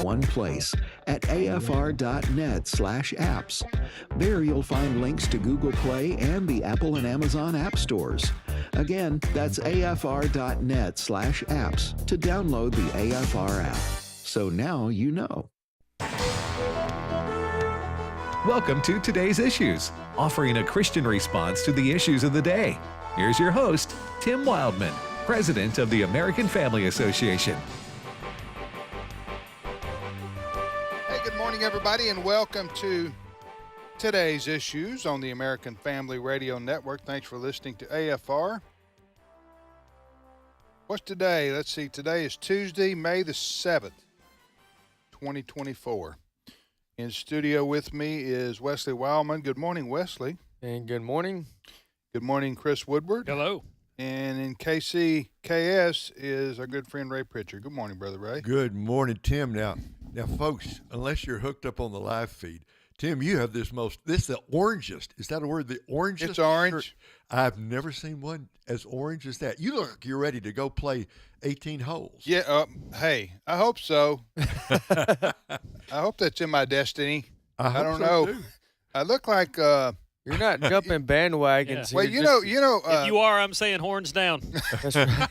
one place at afr.net/apps. There you'll find links to Google Play and the Apple and Amazon app stores. Again, that's afr.net/apps to download the AFR app. So now you know. Welcome to Today's Issues, offering a Christian response to the issues of the day. Here's your host, Tim Wildman, President of the American Family Association. Hey, good morning, everybody, and welcome to Today's Issues on the American Family Radio Network. Thanks for listening to AFR. What's today? Let's see. Today is Tuesday, May the 7th, 2024. In studio with me is Wesley Wildman. Good morning, Wesley. And good morning. Good morning, Chris Woodward. Hello. And in KCKS is our good friend Ray Pritchard. Good morning, Brother Ray. Good morning, Tim. Now, folks, unless you're hooked up on the live feed, Tim, you have this the orangest. Is that a word? The orangest? It's orange. Shirt. I've never seen one as orange as that. You look like you're ready to go play 18 holes. Yeah, hey, I hope so. I hope that's in my destiny. I don't know. Too. I look like You're not jumping bandwagons. well, here, you know. If you are, I'm saying horns down. That's right.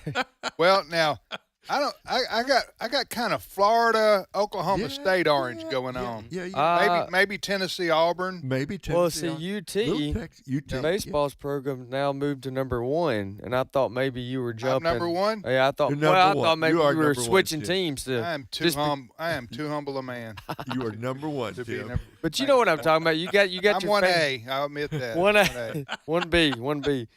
Well, now I got kind of Florida, Oklahoma State orange going on. Yeah. Maybe Tennessee, Auburn. Maybe Well, Tennessee. see, UT baseball's program now moved to number 1, and I thought maybe you were jumping. I'm number 1. Yeah, I thought. You're Well, I number thought one. maybe You are you were number one, switching Tim. teams to. I am too humble a man You are number one, to be Tim. number. But you know what I'm talking about. You got I'm your 1A. I'll admit that. 1A, 1B. You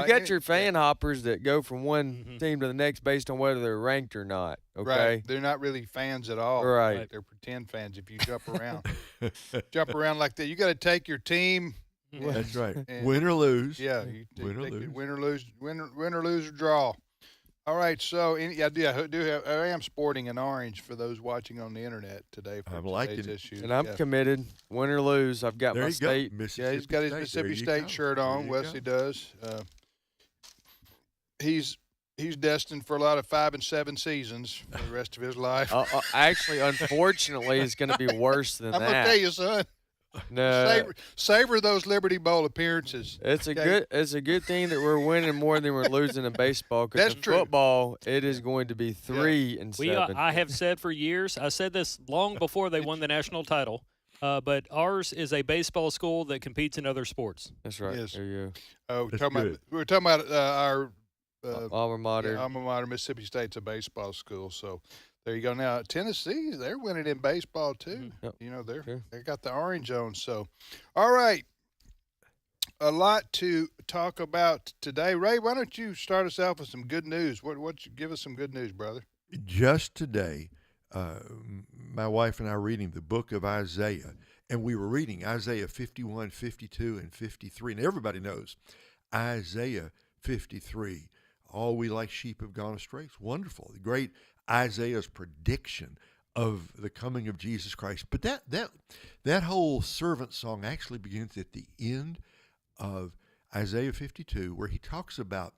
got your fan yeah. hoppers that go from one team to the next based on whether they're ranked or not. Okay. Right. They're not really fans at all. Right. They're pretend fans if you jump around. Jump around like that. You got to take your team. That's right. And- Win or lose. Yeah. You Win or take it, lose. win or lose or draw. All right. So I am sporting an orange for those watching on the internet today. For I'm liking today's it. issue. And I'm committed. Win or lose, I've got There my you state. go. Mississippi Yeah, he's got his State. Mississippi There you State go. shirt There on. you Wesley go. does. He's destined for a lot of 5 and 7 seasons for the rest of his life. Actually, unfortunately, it's going to be worse than I'm that. gonna tell you, son. No, Savor those Liberty Bowl appearances. it's a Okay? good thing that we're winning more than we're losing in baseball. Because That's in true. football, it is going to be 3 and 7. I have said for years, I said this long before they won the national title, but ours is a baseball school that competes in other sports. That's right. Yes. There you Oh, That's we good. were talking about our go. Alma mater. alma mater, Mississippi State's a baseball school. So there you go. Now Tennessee, they're winning in baseball too. Yep. You know, Sure. they got the orange on. So, all right, a lot to talk about today. Ray, why don't you start us off with some good news? Give us some good news, brother? Just today, my wife and I are reading the book of Isaiah, and we were reading Isaiah 51, 52, and 53. And everybody knows Isaiah 53. All we like sheep have gone astray. It's wonderful. The great Isaiah's prediction of the coming of Jesus Christ. But that whole servant song actually begins at the end of Isaiah 52, where he talks about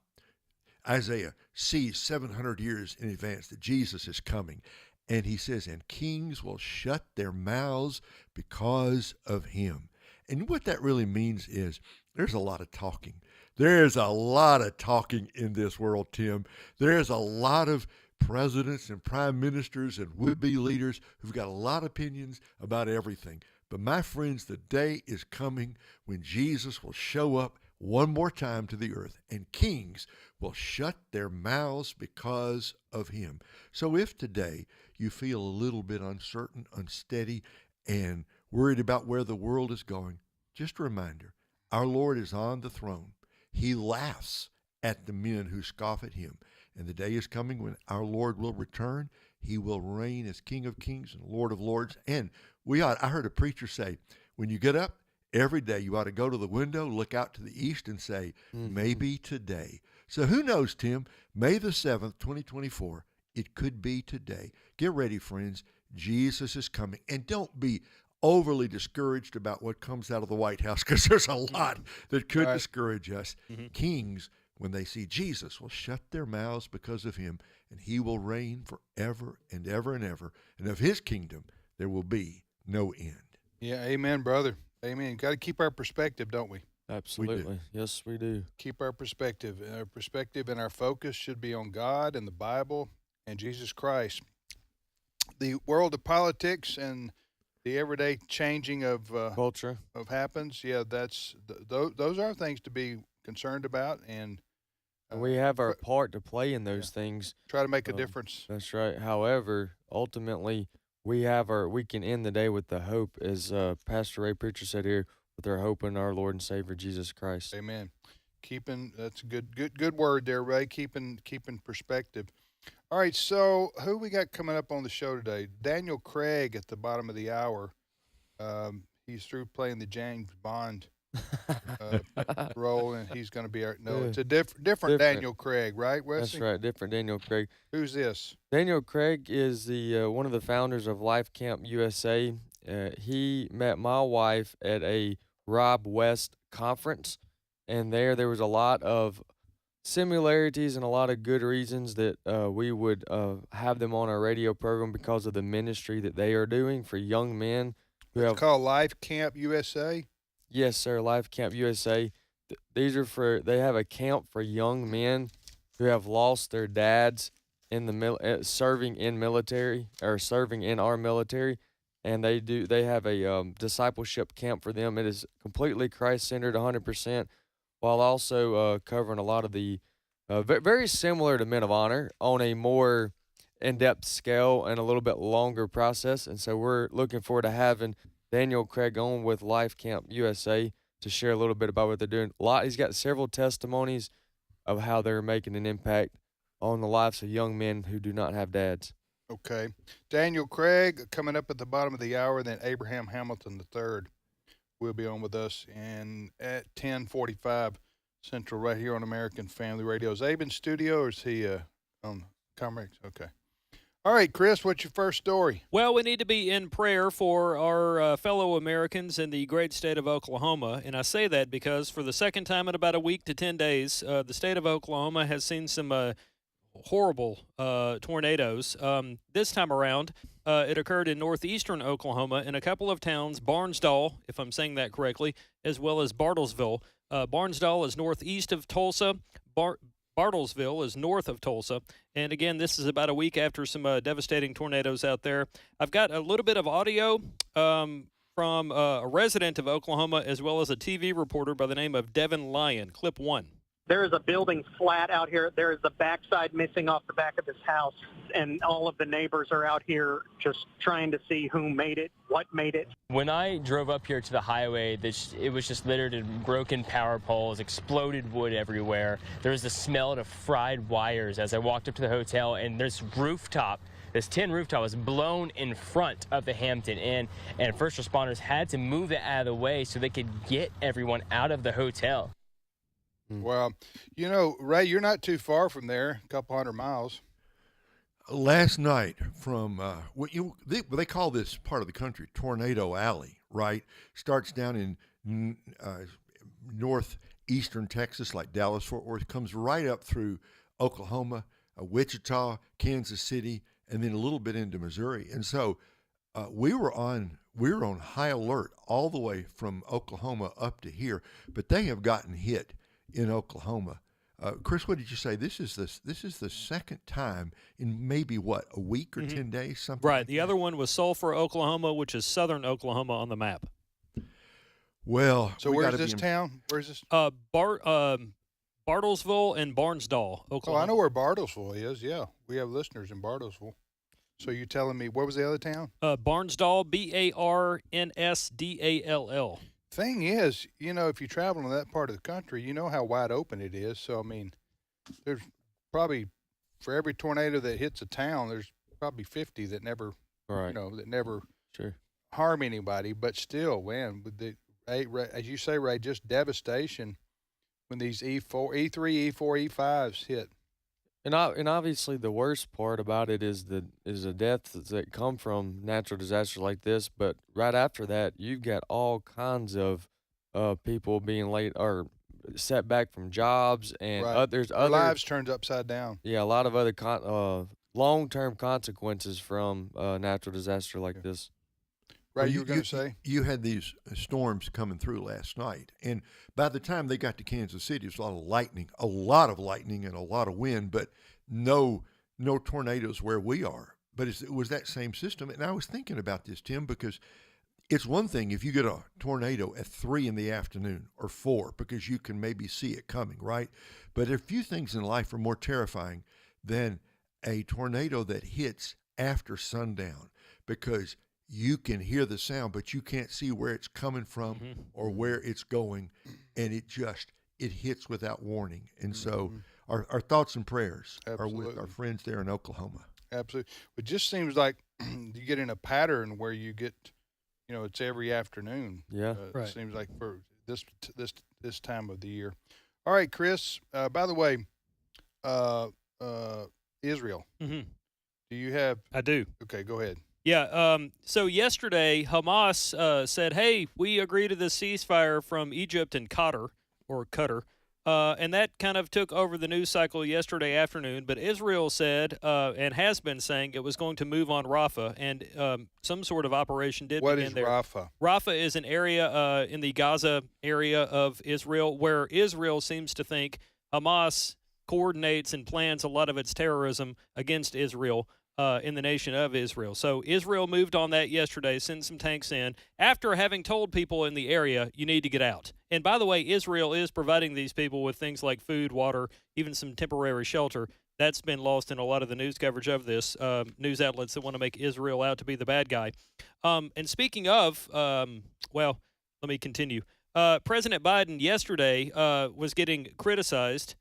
Isaiah sees 700 years in advance that Jesus is coming. And he says, and kings will shut their mouths because of him. And what that really means is there's a lot of talking. There's a lot of talking in this world, Tim. There's a lot of presidents and prime ministers and would-be leaders who've got a lot of opinions about everything. But my friends, the day is coming when Jesus will show up one more time to the earth, and kings will shut their mouths because of him. So if today you feel a little bit uncertain, unsteady, and worried about where the world is going, just a reminder, our Lord is on the throne. He laughs at the men who scoff at him. And the day is coming when our Lord will return. He will reign as King of Kings and Lord of Lords. And I heard a preacher say, when you get up every day, you ought to go to the window, look out to the east and say, maybe today. So who knows, Tim? May the 7th, 2024, it could be today. Get ready, friends. Jesus is coming. And don't be overly discouraged about what comes out of the White House, because there's a lot that could discourage us. Kings, when they see Jesus, will shut their mouths because of him, and he will reign forever and ever and ever. And of his kingdom there will be no end. Yeah, amen, brother. Amen. Got to keep our perspective, don't we? Absolutely. Yes, we do. Keep our perspective. Our perspective and our focus should be on God and the Bible and Jesus Christ. The world of politics and the everyday changing of Culture. happens. Yeah, those are things to be concerned about, and We have our part to play in those things. try to make a difference. That's right. However, ultimately, we can end the day with the hope, as Pastor Ray Preacher said here, with our hope in our Lord and Savior Jesus Christ. Amen. That's a good word there, Ray. Keeping perspective. All right, so who we got coming up on the show today? Daniel Craig at the bottom of the hour. He's through playing the James Bond role, and he's going to be our. No, it's a different Daniel Craig, right, Wesley? That's right, different Daniel Craig. Who's this? Daniel Craig is the one of the founders of Life Camp USA. He met my wife at a Rob West conference, and there was a lot of similarities and a lot of good reasons that we would have them on our radio program because of the ministry that they are doing for young men who It's have. called Life Camp USA. Yes, sir. Life Camp USA. They have a camp for young men who have lost their dads in the serving in military or serving in our military, and they have a discipleship camp for them. It is completely Christ-centered, 100%, while also covering a lot of the very similar to Men of Honor on a more in-depth scale and a little bit longer process. And so we're looking forward to having Daniel Craig on with Life Camp USA to share a little bit about what they're doing. He's got several testimonies of how they're making an impact on the lives of young men who do not have dads. Okay. Daniel Craig coming up at the bottom of the hour, and then Abraham Hamilton III will be on with us at 10:45 Central right here on American Family Radio. Is Abe in studio or is he on Comrex? Okay. All right, Chris, what's your first story? Well, we need to be in prayer for our fellow Americans in the great state of Oklahoma. And I say that because for the second time in about a week to 10 days, the state of Oklahoma has seen some horrible tornadoes. This time around, it occurred in northeastern Oklahoma in a couple of towns, Barnesdall, if I'm saying that correctly, as well as Bartlesville. Barnesdall is northeast of Tulsa. Bartlesville is north of Tulsa. And again, this is about a week after some devastating tornadoes out there. I've got a little bit of audio from a resident of Oklahoma as well as a TV reporter by the name of Devin Lyon. Clip 1. There is a building flat out here. There is the backside missing off the back of this house, and all of the neighbors are out here just trying to see who made it, what made it. When I drove up here to the highway, it was just littered in broken power poles, exploded wood everywhere. There was the smell of fried wires as I walked up to the hotel, and this tin rooftop was blown in front of the Hampton Inn, and first responders had to move it out of the way so they could get everyone out of the hotel. Well, Ray, you're not too far from there, a couple 100 miles. Last night from they call this part of the country Tornado Alley, right? Starts down in northeastern Texas, like Dallas, Fort Worth, comes right up through Oklahoma, Wichita, Kansas City, and then a little bit into Missouri. And so we were on high alert all the way from Oklahoma up to here, but they have gotten hit in Oklahoma. Chris, what did you say? This is the second time in maybe a week or 10 days, something. Right. Like The that. other one was Sulphur, Oklahoma, which is southern Oklahoma on the map. Well, So where's this town? Where's this? Bartlesville and Barnesdall, Oh, Oklahoma. I know where Bartlesville is. Yeah, we have listeners in Bartlesville. So you're telling me, what was the other town? Barnesdall, Barnsdall. Thing is, if you travel in that part of the country, you know how wide open it is. So, I mean, there's probably, for every tornado that hits a town, there's probably 50 that never, Right. that never Sure. harm anybody. But still, man, with as you say, Ray, just devastation when these E3, E4, E5s hit. And obviously the worst part about it is the deaths that come from natural disasters like this. But right after that, you've got all kinds of people being laid or set back from jobs, and Right. there's Their other lives turned upside down. yeah, a lot of other long-term consequences from natural disaster like Yeah. this. Right, Well, you were going to say? you had these storms coming through last night, and by the time they got to Kansas City, it was a lot of lightning, and a lot of wind, but no tornadoes where we are. But it was that same system, and I was thinking about this, Tim, because it's one thing if you get a tornado at 3 in the afternoon or 4 because you can maybe see it coming, right? But there are few things in life are more terrifying than a tornado that hits after sundown, because you can hear the sound, but you can't see where it's coming from or where it's going, and it hits without warning. And so our thoughts and prayers are with Absolutely. our friends there in Oklahoma. Absolutely. It just seems like you get in a pattern where you get, it's every afternoon. Yeah. Right. It seems like for this time of the year. All right, Chris. By the way, Israel. Mhm. Do you have? I do. Okay, go ahead. Yeah. So yesterday, Hamas said, "Hey, we agree to the ceasefire from Egypt and Qatar, and that kind of took over the news cycle yesterday afternoon. But Israel said, and has been saying, it was going to move on Rafah, and some sort of operation did What begin is there. Rafah? Rafah is an area in the Gaza area of Israel where Israel seems to think Hamas coordinates and plans a lot of its terrorism against Israel in the nation of Israel. So Israel moved on that yesterday, sent some tanks in, after having told people in the area, you need to get out. And by the way, Israel is providing these people with things like food, water, even some temporary shelter. That's been lost in a lot of the news coverage of this, news outlets that want to make Israel out to be the bad guy. And speaking of, let me continue. President Biden yesterday was getting criticized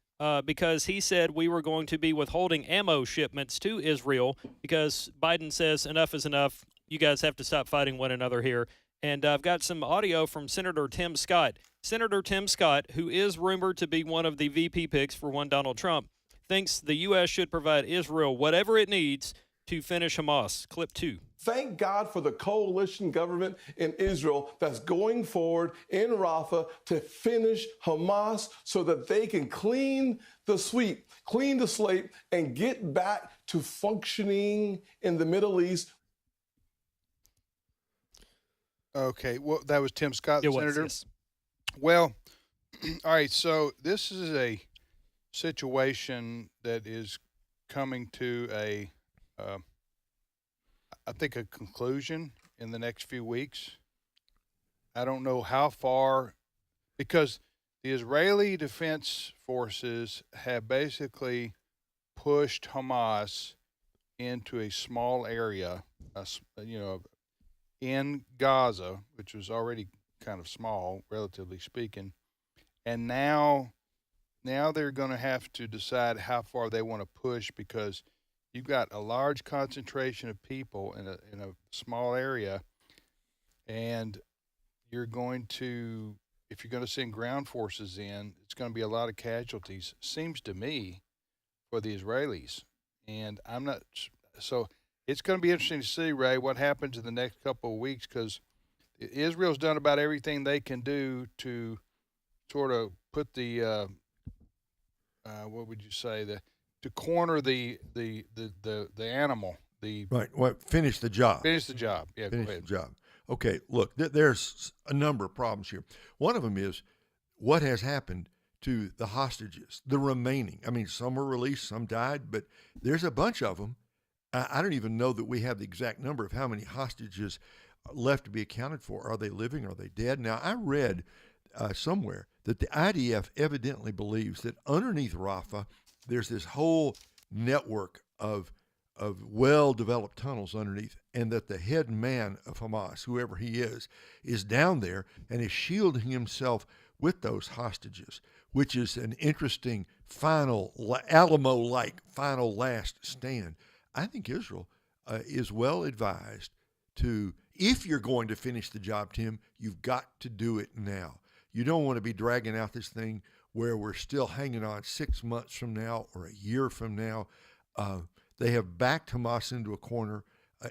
because he said we were going to be withholding ammo shipments to Israel because Biden says enough is enough. You guys have to stop fighting one another here. And I've got some audio from Senator Tim Scott. Senator Tim Scott, who is rumored to be one of the VP picks for one Donald Trump, thinks the U.S. should provide Israel whatever it needs to finish Hamas. Clip 2. Thank God for the coalition government in Israel that's going forward in Rafah to finish Hamas so that they can clean the slate, and get back to functioning in the Middle East. Okay, well, that was Tim Scott, It was, Senator. yes. Well, all right, so this is a situation that is coming to I think a conclusion in the next few weeks. I don't know how far, because the Israeli Defense Forces have basically pushed Hamas into a small area, in Gaza, which was already kind of small, relatively speaking, and now they're going to have to decide how far they want to push, because you've got a large concentration of people in a small area, and if you're going to send ground forces in, it's going to be a lot of casualties, seems to me, for the Israelis. And I'm not so. It's going to be interesting to see, Ray, what happens in the next couple of weeks, because Israel's done about everything they can do to sort of put the what would you say, to corner the animal, Right. Well, finish the job. finish the job. Yeah, Finish go the ahead. job. Okay, look, there's a number of problems here. One of them is what has happened to the hostages, the remaining. I mean, some were released, some died, but there's a bunch of them. I don't even know that we have the exact number of how many hostages left to be accounted for. Are they living? Are they dead? Now, I read somewhere that the IDF evidently believes that underneath Rafah, there's this whole network of well-developed tunnels underneath, and that the head man of Hamas, whoever he is down there and is shielding himself with those hostages, which is an interesting Alamo-like final last stand. I think Israel is well advised to, if you're going to finish the job, Tim, you've got to do it now. You don't want to be dragging out this thing where we're still hanging on 6 months from now or a year from now. They have backed Hamas into a corner.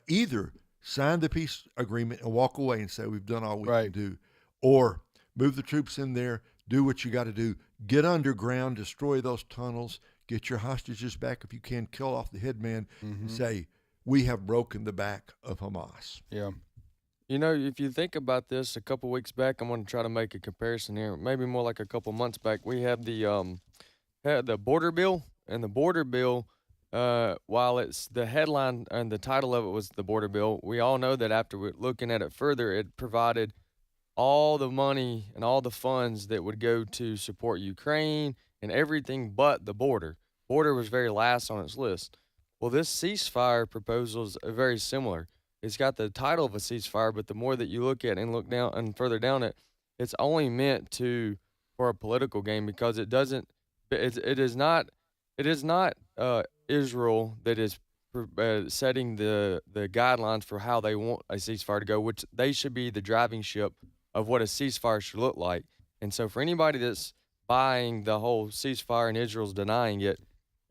Either sign the peace agreement and walk away and say we've done all we can do, or move the troops in there, do what you got to do. Get underground, destroy those tunnels, get your hostages back if you can, kill off the headman, and say, we have broken the back of Hamas. Yeah. You know, if you think about this, a couple weeks back, I'm going to try to make a comparison here. Maybe more like a couple months back, we had the border bill, and the border bill, while it's the headline and the title of it was the border bill, we all know that after looking at it further, it provided all the money and all the funds that would go to support Ukraine and everything but the border. Border was very last on its list. Well, this ceasefire proposal is very similar. It's got the title of a ceasefire, but the more that you look at it and look down and further down it, it's only meant for a political game, because it is not Israel that is setting the guidelines for how they want a ceasefire to go, which they should be the driving ship of what a ceasefire should look like. And so for anybody that's buying the whole ceasefire and Israel's denying it,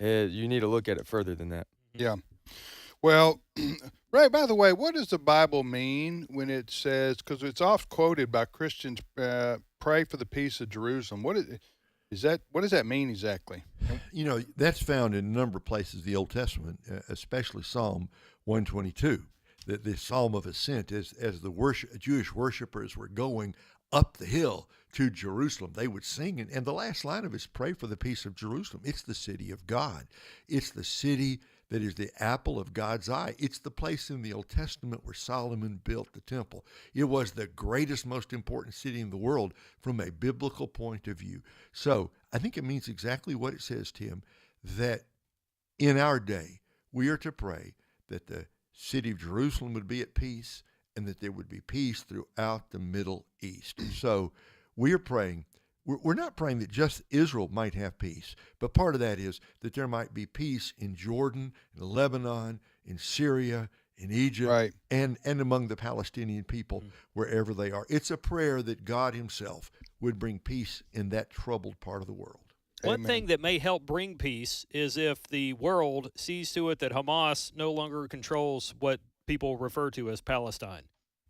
you need to look at it further than that. Yeah. Well, Ray, by the way, what does the Bible mean when it says, because it's oft quoted by Christians, pray for the peace of Jerusalem? What does that mean exactly? You know, that's found in a number of places in the Old Testament, especially Psalm 122, the Psalm of Ascent, as the Jewish worshipers were going up the hill to Jerusalem, they would sing, and the last line of it is, pray for the peace of Jerusalem. It's the city of God. It's the city that is the apple of God's eye. It's the place in the Old Testament where Solomon built the temple. It was the greatest, most important city in the world from a biblical point of view. So I think it means exactly what it says, Tim, that in our day, we are to pray that the city of Jerusalem would be at peace and that there would be peace throughout the Middle East. And so we are praying. We're not praying that just Israel might have peace, but part of that is that there might be peace in Jordan, in Lebanon, in Syria, in Egypt, right, and among the Palestinian people, wherever they are. It's a prayer that God himself would bring peace in that troubled part of the world. One thing that may help bring peace is if the world sees to it that Hamas no longer controls what people refer to as Palestine.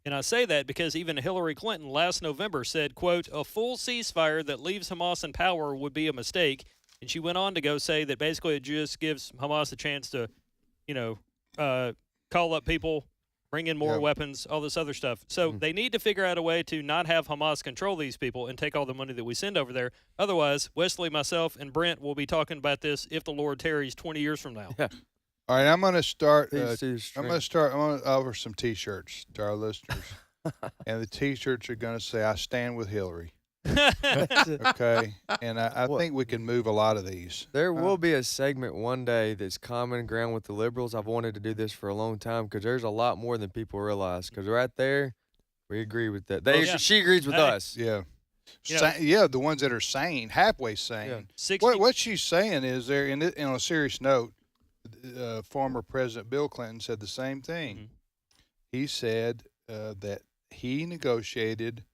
And I say that because even Hillary Clinton last November said, quote, a full ceasefire that leaves Hamas in power would be a mistake. And she went on to go say that basically it just gives Hamas a chance to, call up people, bring in more weapons, all this other stuff. So they need to figure out a way to not have Hamas control these people and take all the money that we send over there. Otherwise, Wesley, myself, and Brent will be talking about this if the Lord tarries 20 years from now. Yeah. All right, I'm going to start. I'm I'm going to offer some T-shirts to our listeners, and the T-shirts are going to say, "I stand with Hillary." Okay, and I think we can move a lot of these. There will be a segment one day that's common ground with the liberals. I've wanted to do this for a long time because there's a lot more than people realize. Because right there, we agree with that. She agrees with us. Yeah. The ones that are sane, halfway sane. Yeah. What she's saying is there, on a serious note, former President Bill Clinton said the same thing. Mm-hmm. He said that he negotiated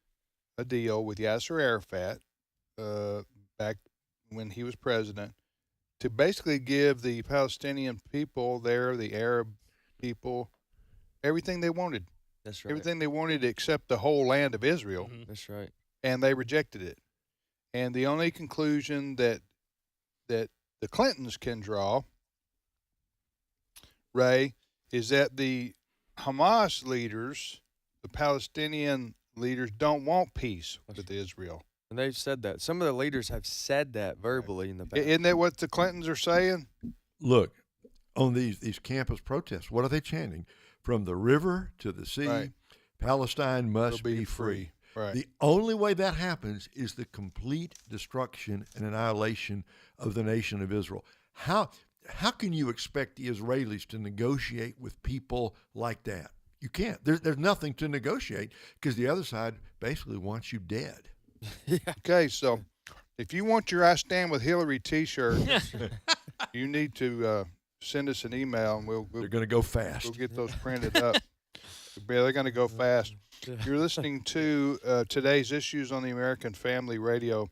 a deal with Yasser Arafat back when he was president to basically give the Palestinian people there, the Arab people, everything they wanted. That's right. Everything they wanted except the whole land of Israel. Mm-hmm. That's right. And they rejected it. And the only conclusion that the Clintons can draw, Ray, is that the Hamas leaders, the Palestinian leaders, don't want peace with Israel. And they've said that. Some of the leaders have said that verbally in the past. Isn't that what the Clintons are saying? Look, on these campus protests, what are they chanting? From the river to the sea, Right. Palestine must be free. Right. The only way that happens is the complete destruction and annihilation of the nation of Israel. How can you expect the Israelis to negotiate with people like that? You can't. There's nothing to negotiate because the other side basically wants you dead. Yeah. Okay, so if you want your I Stand With Hillary T-shirt, you need to send us an email, and we'll They're going to go fast. we'll get those printed up. They're going to go fast. You're listening to today's issues on the American Family Radio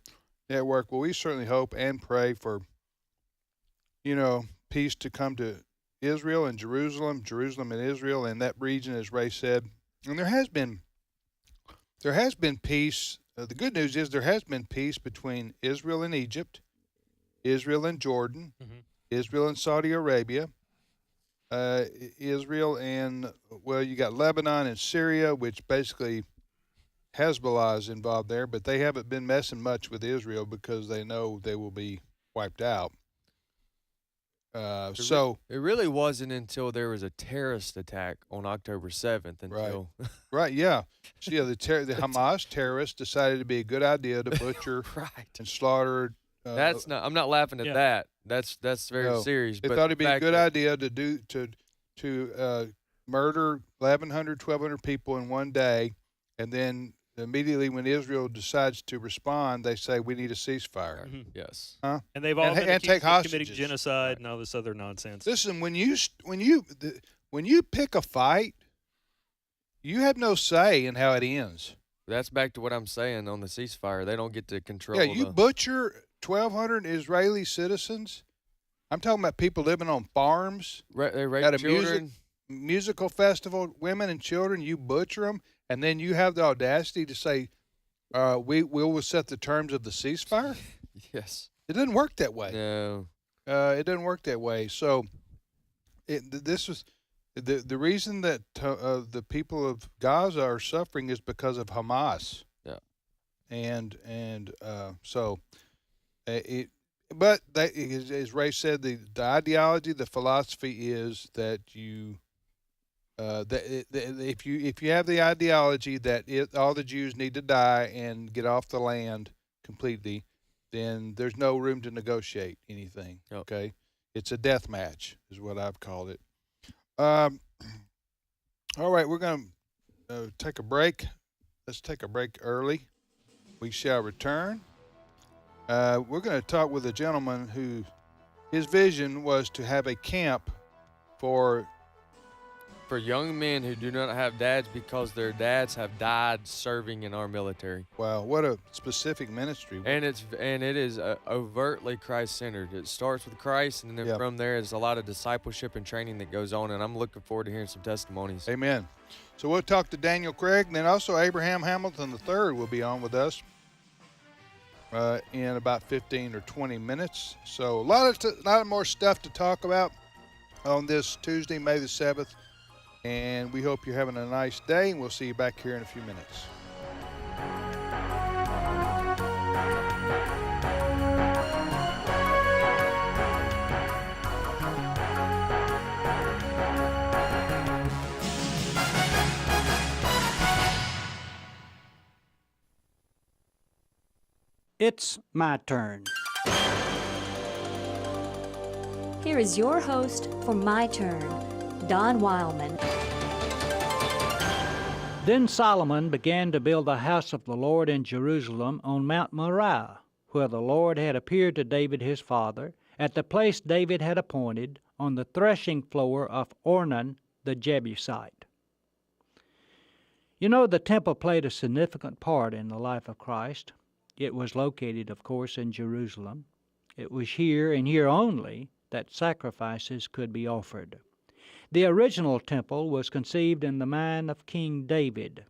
Network. Well, we certainly hope and pray for, peace to come to Israel and Jerusalem and Israel, and that region, as Ray said. And there has been there has been peace. The good news is there has been peace between Israel and Egypt, Israel and Jordan, Israel and Saudi Arabia, Israel and, well, you got Lebanon and Syria, which basically Hezbollah is involved there, but they haven't been messing much with Israel because they know they will be wiped out. It really wasn't until there was a terrorist attack on October 7th until right, yeah. So yeah, the Hamas terrorists decided it'd be a good idea to butcher and slaughter. That's not. I'm not laughing at that. That's very serious. They but thought it'd be a good idea to murder 1,100, 1,200 people in one day, and then immediately when Israel decides to respond, they say we need a ceasefire. Yes. Huh? And they've all been and take accused of hostages. committing genocide and all this other nonsense. Listen, when you pick a fight, you have no say in how it ends. That's back to what I'm saying on the ceasefire. They don't get to control. Yeah, you butcher 1,200 Israeli citizens. I'm talking about people living on farms. They rape at a children. musical festival, women and children. You butcher them, and then you have the audacity to say, "We will set the terms of the ceasefire." Yes. It doesn't work that way. No. It doesn't work that way. So, this was the reason that the people of Gaza are suffering is because of Hamas. Yeah. But as Ray said, the ideology, the philosophy is that if you have the ideology that all the Jews need to die and get off the land completely, then there's no room to negotiate anything. Yep. Okay, it's a death match, is what I've called it. All right, we're going to take a break. Let's take a break early. We shall return. We're going to talk with a gentleman who his vision was to have a camp for young men who do not have dads because their dads have died serving in our military. Wow, what a specific ministry. And it is overtly Christ-centered. It starts with Christ, and then from there is a lot of discipleship and training that goes on, and I'm looking forward to hearing some testimonies. Amen. So we'll talk to Daniel Craig, and then also Abraham Hamilton III will be on with us in about 15 or 20 minutes. So a lot more stuff to talk about on this Tuesday, May the 7th. And we hope you're having a nice day, and we'll see you back here in a few minutes. It's my turn. Here is your host for My Turn, Don Wildman. Then Solomon began to build the house of the Lord in Jerusalem on Mount Moriah, where the Lord had appeared to David his father, at the place David had appointed, on the threshing floor of Ornan the Jebusite. You know, the temple played a significant part in the life of Christ. It was located, of course, in Jerusalem. It was here and here only that sacrifices could be offered. The original temple was conceived in the mind of King David.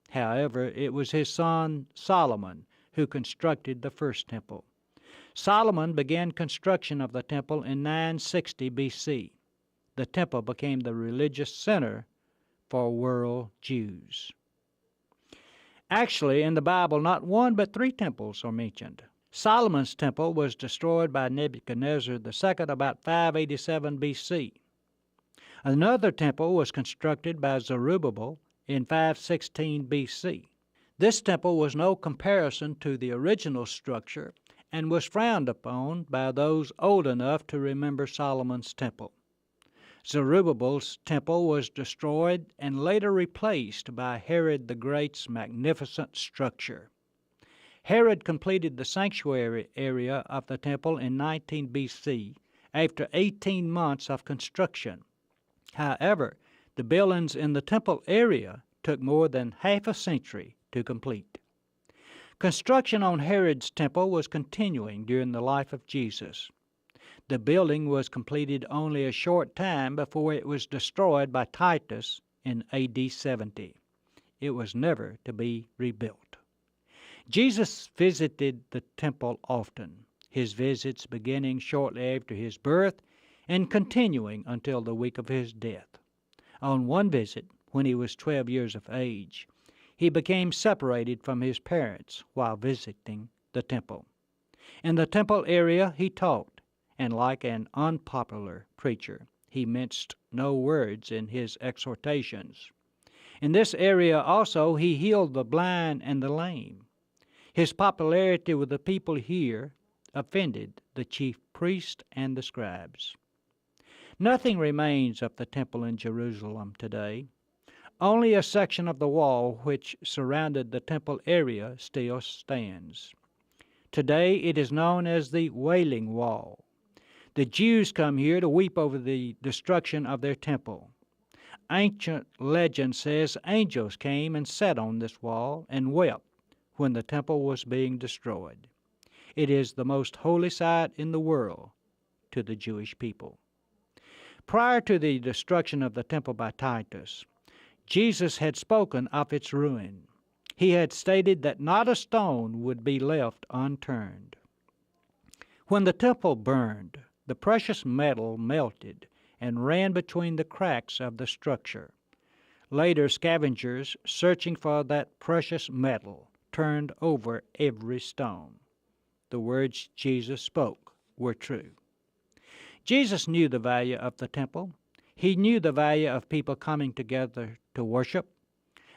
However, it was his son Solomon who constructed the first temple. Solomon began construction of the temple in 960 B.C. The temple became the religious center for world Jews. Actually, in the Bible, not one but 3 temples are mentioned. Solomon's temple was destroyed by Nebuchadnezzar II about 587 B.C. Another temple was constructed by Zerubbabel in 516 B.C. This temple was no comparison to the original structure and was frowned upon by those old enough to remember Solomon's temple. Zerubbabel's temple was destroyed and later replaced by Herod the Great's magnificent structure. Herod completed the sanctuary area of the temple in 19 B.C. after 18 months of construction. However, the buildings in the temple area took more than half a century to complete. Construction on Herod's temple was continuing during the life of Jesus. The building was completed only a short time before it was destroyed by Titus in AD 70. It was never to be rebuilt. Jesus visited the temple often, his visits beginning shortly after his birth and continuing until the week of his death. On one visit, when he was 12 years of age, he became separated from his parents while visiting the temple. In the temple area he taught, and like an unpopular preacher, he minced no words in his exhortations. In this area also he healed the blind and the lame. His popularity with the people here offended the chief priests and the scribes. Nothing remains of the temple in Jerusalem today. Only a section of the wall which surrounded the temple area still stands. Today it is known as the Wailing Wall. The Jews come here to weep over the destruction of their temple. Ancient legend says angels came and sat on this wall and wept when the temple was being destroyed. It is the most holy site in the world to the Jewish people. Prior to the destruction of the temple by Titus, Jesus had spoken of its ruin. He had stated that not a stone would be left unturned. When the temple burned, the precious metal melted and ran between the cracks of the structure. Later, scavengers searching for that precious metal turned over every stone. The words Jesus spoke were true. Jesus knew the value of the temple. He knew the value of people coming together to worship.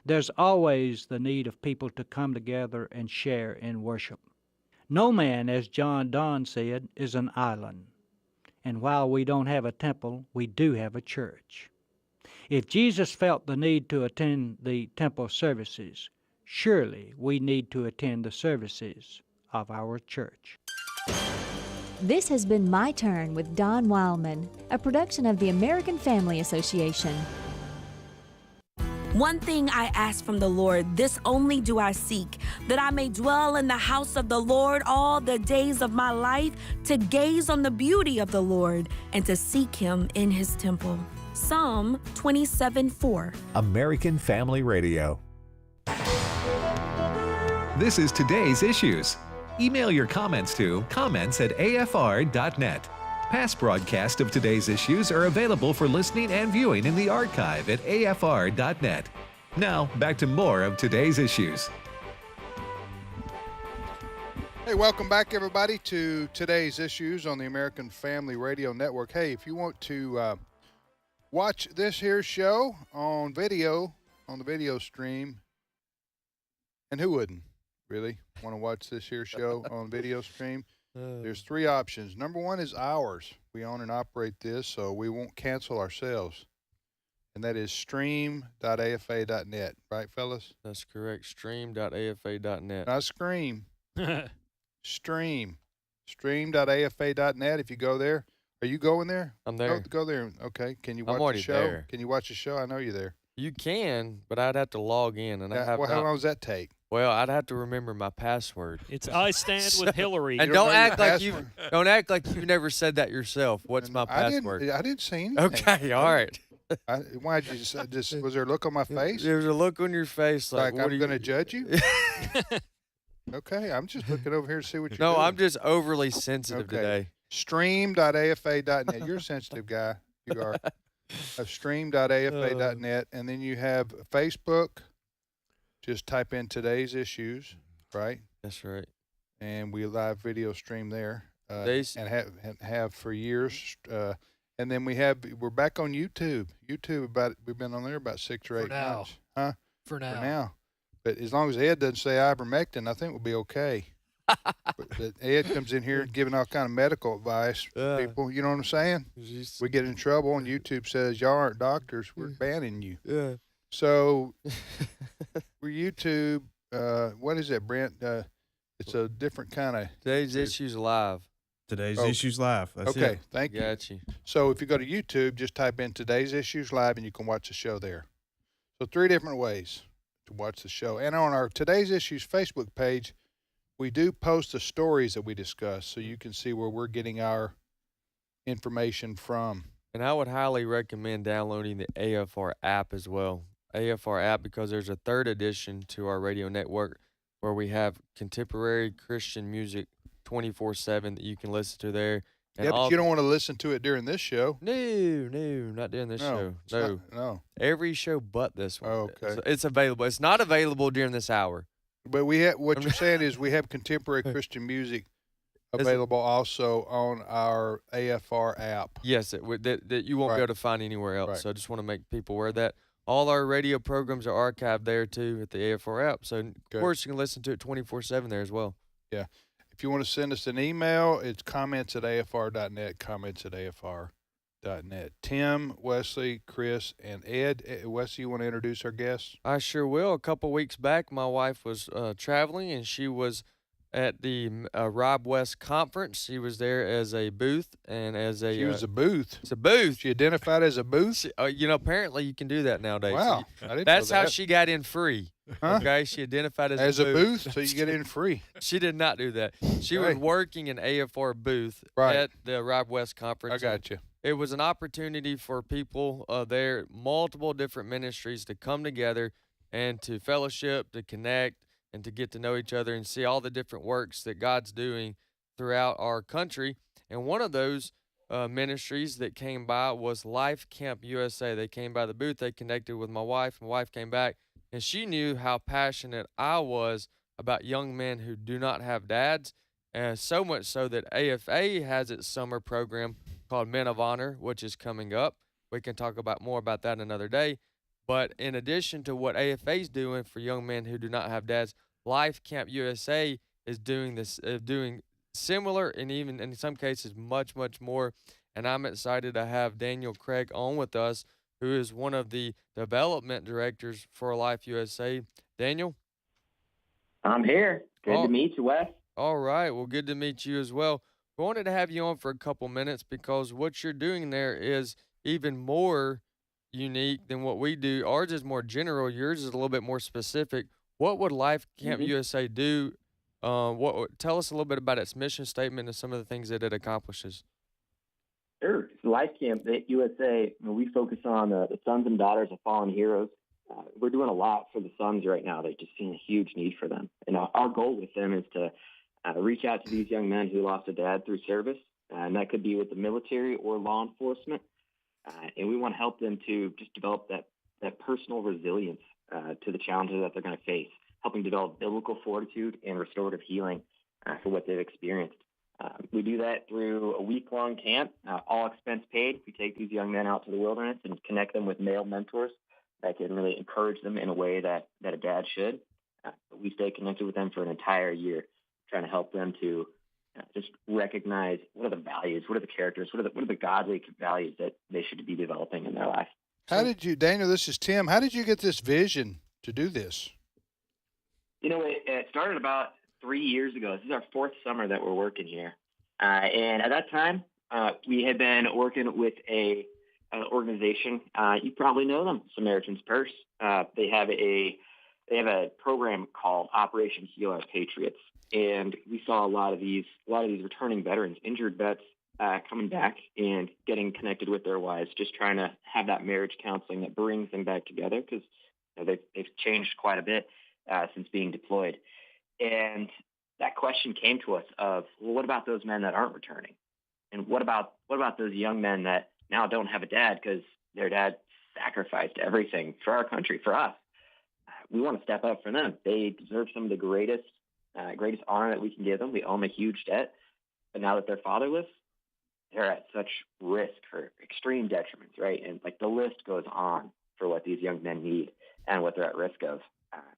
There's always the need of people to come together and share in worship. No man, as John Donne said, is an island. And while we don't have a temple, we do have a church. If Jesus felt the need to attend the temple services, surely we need to attend the services of our church. This has been My Turn with Don Wildman, a production of the American Family Association. One thing I ask from the Lord, this only do I seek, that I may dwell in the house of the Lord all the days of my life, to gaze on the beauty of the Lord and to seek him in his temple. Psalm 27:4. American Family Radio. This is today's issues. Email your comments to comments@afr.net. Past broadcasts of today's issues are available for listening and viewing in the archive at afr.net. Now, back to more of today's issues. Hey, welcome back, everybody, to today's issues on the American Family Radio Network. Hey, if you want to watch this here show on video, on the video stream, and who wouldn't really want to watch this here show on video stream? There's three options. Number one is ours. We own and operate this, so we won't cancel ourselves. And that is stream.afa.net. Right, fellas? That's correct. Stream.afa.net. Not scream. Stream. Stream.afa.net. If you go there. Are you going there? I'm there. Go there. Okay. Can you watch I'm already the show? there. Can you watch the show? I know you're there. You can, but I'd have to log in. And I have well, how long does that take? Well, I'd have to remember my password. It's I stand with Hillary. And don't act like you've never said that yourself. What's my password? I didn't see anything. Okay, all right. Why'd you just was there a look on my face? There was a look on your face like I'm going to judge you? Okay, I'm just looking over here to see what you're doing. No, I'm just overly sensitive today. Stream.afa.net. You're a sensitive guy. You are. Stream.afa.net. And then you have Facebook. Just type in today's issues, right? That's right. And we live video stream there, and have for years. And then we're back on YouTube. We've been on there about 6 or 8 months, huh? For now. But as long as Ed doesn't say ivermectin, I think we'll be okay. But Ed comes in here giving all kind of medical advice. People, you know what I'm saying? We get in trouble, and YouTube says y'all aren't doctors. We're banning you. Yeah. So we're YouTube. What is it, Brent? It's a different kind of Today's Issues Live. Today's Issues Live. That's okay, it. thank you. Got you. So if you go to YouTube, just type in Today's Issues Live, and you can watch the show there. So 3 different ways to watch the show. And on our Today's Issues Facebook page, we do post the stories that we discuss, so you can see where we're getting our information from. And I would highly recommend downloading the AFR app as well. AFR app because there's a third edition to our radio network where we have contemporary Christian music 24/7 that you can listen to there. And Yeah, but you don't want to listen to it during this show. No, not during this show. No. No. Every show but this one. Oh, okay. It's available. It's not available during this hour. But what you're saying is we have contemporary Christian music available also on our AFR app. Yes, that you won't be able to find anywhere else. Right. So I just want to make people aware of that. All our radio programs are archived there, too, at the AFR app. So, of course, you can listen to it 24/7 there as well. Yeah. If you want to send us an email, it's comments@afr.net, comments@afr.net. Tim, Wesley, Chris, and Ed. Wesley, you want to introduce our guests? I sure will. A couple weeks back, my wife was traveling, and she was at the Rob West conference. She was there as a booth and as a. She was a booth. It's a booth. She identified as a booth. She, apparently you can do that nowadays. Wow, So I didn't that's know how that. she got in free. Huh? Okay, she identified as a booth, so you get in free. She did not do that. She was working an AFR booth at the Rob West conference. I got you. It was an opportunity for people there, multiple different ministries, to come together and to fellowship, to connect, and to get to know each other and see all the different works that God's doing throughout our country. And one of those ministries that came by was Life Camp USA. They came by the booth. They connected with my wife. My wife came back, and she knew how passionate I was about young men who do not have dads, and so much so that AFA has its summer program called Men of Honor, which is coming up. We can talk about more about that another day. But in addition to what AFA is doing for young men who do not have dads, Life Camp USA is doing this, doing similar, and even in some cases much, much more. And I'm excited to have Daniel Craig on with us, who is one of the development directors for Life USA. Daniel? I'm here. Good to meet you, Wes. All right. Well, good to meet you as well. We wanted to have you on for a couple minutes because what you're doing there is even more unique than what we do. Ours is more general. Yours is a little bit more specific. What would Life Camp USA do? Tell us a little bit about its mission statement and some of the things that it accomplishes. Sure. Life Camp USA, we focus on the sons and daughters of fallen heroes. We're doing a lot for the sons right now. They're just seeing a huge need for them. And our goal with them is to reach out to these young men who lost a dad through service, and that could be with the military or law enforcement. And we want to help them to just develop that personal resilience to the challenges that they're going to face, helping develop biblical fortitude and restorative healing for what they've experienced. We do that through a week-long camp, all expense paid. We take these young men out to the wilderness and connect them with male mentors that can really encourage them in a way that a dad should. We stay connected with them for an entire year, trying to help them to just recognize what are the values, what are the characters, what are the godly values that they should be developing in their life. How did you, Daniel, this is Tim, how did you get this vision to do this? It started about 3 years ago. This is our fourth summer that we're working here. And at that time, we had been working with an organization. You probably know them, Samaritan's Purse. They have a program called Operation Heal Our Patriots. And we saw a lot of these returning veterans, injured vets, coming back and getting connected with their wives, just trying to have that marriage counseling that brings them back together because they've changed quite a bit since being deployed. And that question came to us of, well, what about those men that aren't returning? And what about those young men that now don't have a dad because their dad sacrificed everything for our country, for us? We want to step up for them. They deserve some of the greatest honor that we can give them. We owe them a huge debt. But now that they're fatherless, they're at such risk for extreme detriments, right? And the list goes on for what these young men need and what they're at risk of.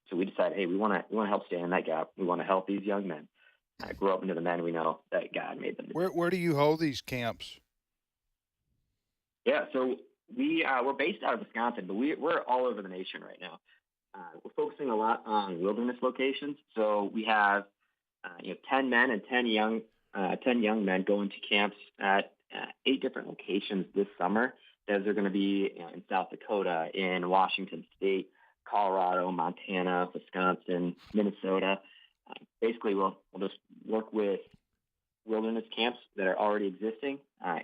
So we decided, hey, we want to help stand in that gap. We want to help these young men grow up into the men we know that God made them to be. Where do you hold these camps? Yeah, so we're based out of Wisconsin, but we're all over the nation right now. We're focusing a lot on wilderness locations. So we have 10 men and 10 young men going to camps at 8 different locations this summer. Those are going to be in South Dakota, in Washington State, Colorado, Montana, Wisconsin, Minnesota. Basically, we'll just work with wilderness camps that are already existing.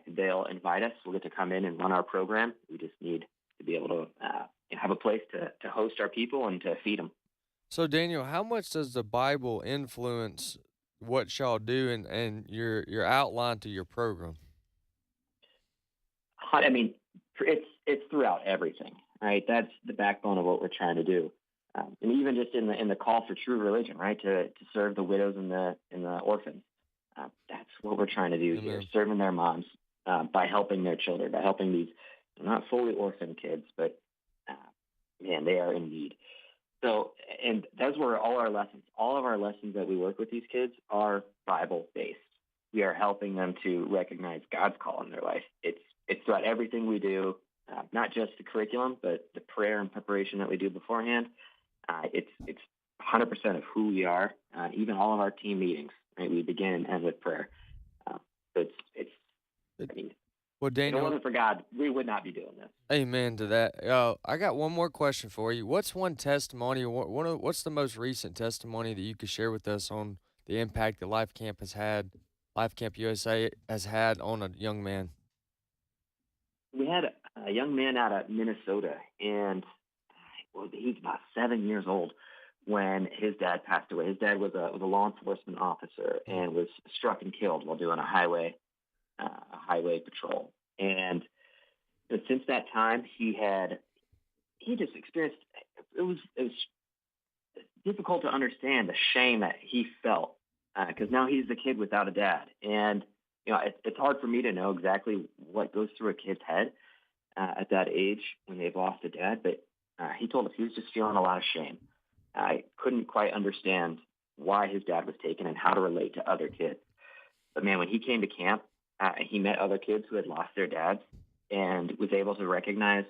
They'll invite us. We'll get to come in and run our program. We just need to be able to have a place to host our people and to feed them. So, Daniel, how much does the Bible influence what y'all do and your outline to your program? I mean, it's throughout everything, right? That's the backbone of what we're trying to do, and even just in the call for true religion, right? To serve the widows and the orphans. That's what we're trying to do here, serving their moms by helping their children, by helping these not fully orphaned kids, but man, they are in need. So, and that's where all of our lessons that we work with these kids are Bible-based. We are helping them to recognize God's call in their life. It's throughout everything we do, not just the curriculum, but the prayer and preparation that we do beforehand. It's 100% of who we are. Even all of our team meetings, right? We begin and end with prayer. Well, Daniel, if it wasn't for God, we would not be doing this. Amen to that. I got one more question for you. What's one testimony, what's the most recent testimony that you could share with us on the impact that Life Camp USA has had on a young man? We had a young man out of Minnesota, and he's about 7 years old when his dad passed away. His dad was a law enforcement officer and was struck and killed while doing a highway patrol. And since that time, he just experienced. It was difficult to understand the shame that he felt because now he's the kid without a dad, and it's hard for me to know exactly what goes through a kid's head at that age when they've lost a dad. But he told us he was just feeling a lot of shame. I couldn't quite understand why his dad was taken and how to relate to other kids. But man, when he came to camp, he met other kids who had lost their dads and was able to recognize,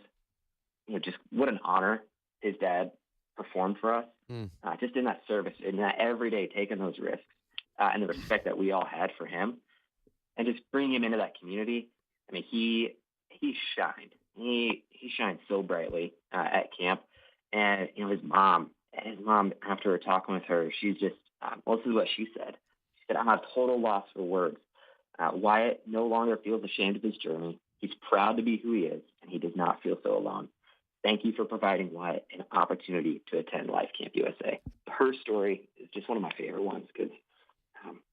just what an honor his dad performed for us. Just in that service, in that every day taking those risks, and the respect that we all had for him, and just bringing him into that community. I mean, he shined. He shined so brightly at camp, and his mom, after talking with her, she's just this is what she said. She said, "I'm at total loss for words. Wyatt no longer feels ashamed of his journey. He's proud to be who he is, and he does not feel so alone. Thank you for providing Wyatt an opportunity to attend Life Camp USA." Her story is just one of my favorite ones because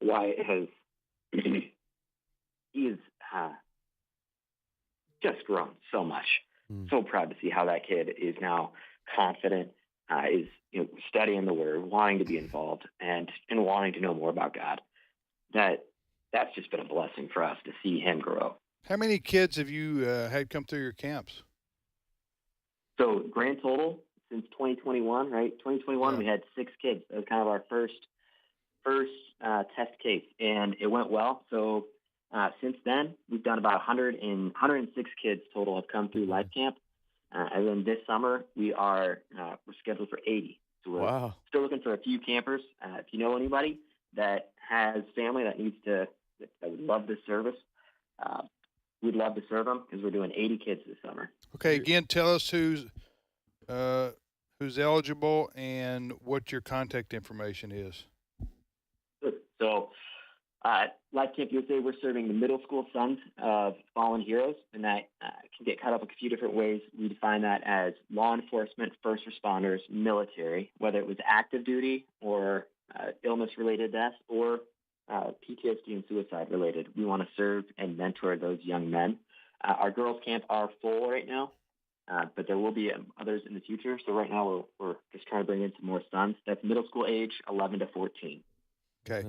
Wyatt has he is just grown so much. So proud to see how that kid is now confident, is studying the Word, wanting to be involved, and wanting to know more about God. That's just been a blessing for us to see him grow. How many kids have you had come through your camps? So grand total since 2021, right? 2021, we had 6 kids. That was kind of our first test case, and it went well. So since then, we've done about 106 kids total have come through Life Camp. And then this summer, we're scheduled for 80. So we're still looking for a few campers. If you know anybody that has family that would love this service, we'd love to serve them because we're doing 80 kids this summer. Okay, again, tell us who's eligible and what your contact information is. So, Life Camp USA, we're serving the middle school sons of fallen heroes, and that can get cut up a few different ways. We define that as law enforcement, first responders, military, whether it was active duty or illness-related deaths or PTSD and suicide-related. We want to serve and mentor those young men. Our girls' camp are full right now, but there will be others in the future. So right now we're just trying to bring in some more sons. That's middle school age, 11 to 14. Okay.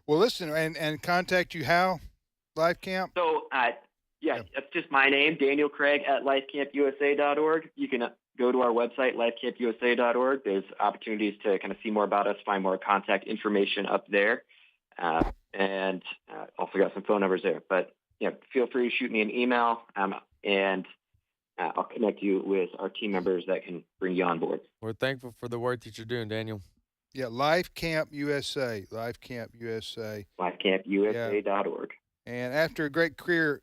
Well, listen, and contact you how, Life Camp? So, that's just my name, Daniel Craig at lifecampusa.org. You can go to our website, lifecampusa.org. There's opportunities to kind of see more about us, find more contact information up there, and also got some phone numbers there. But feel free to shoot me an email, and I'll connect you with our team members that can bring you on board. We're thankful for the work that you're doing, Daniel. Yeah, Life Camp USA. Life Camp USA. LifeCampUSA.org. And after a great career,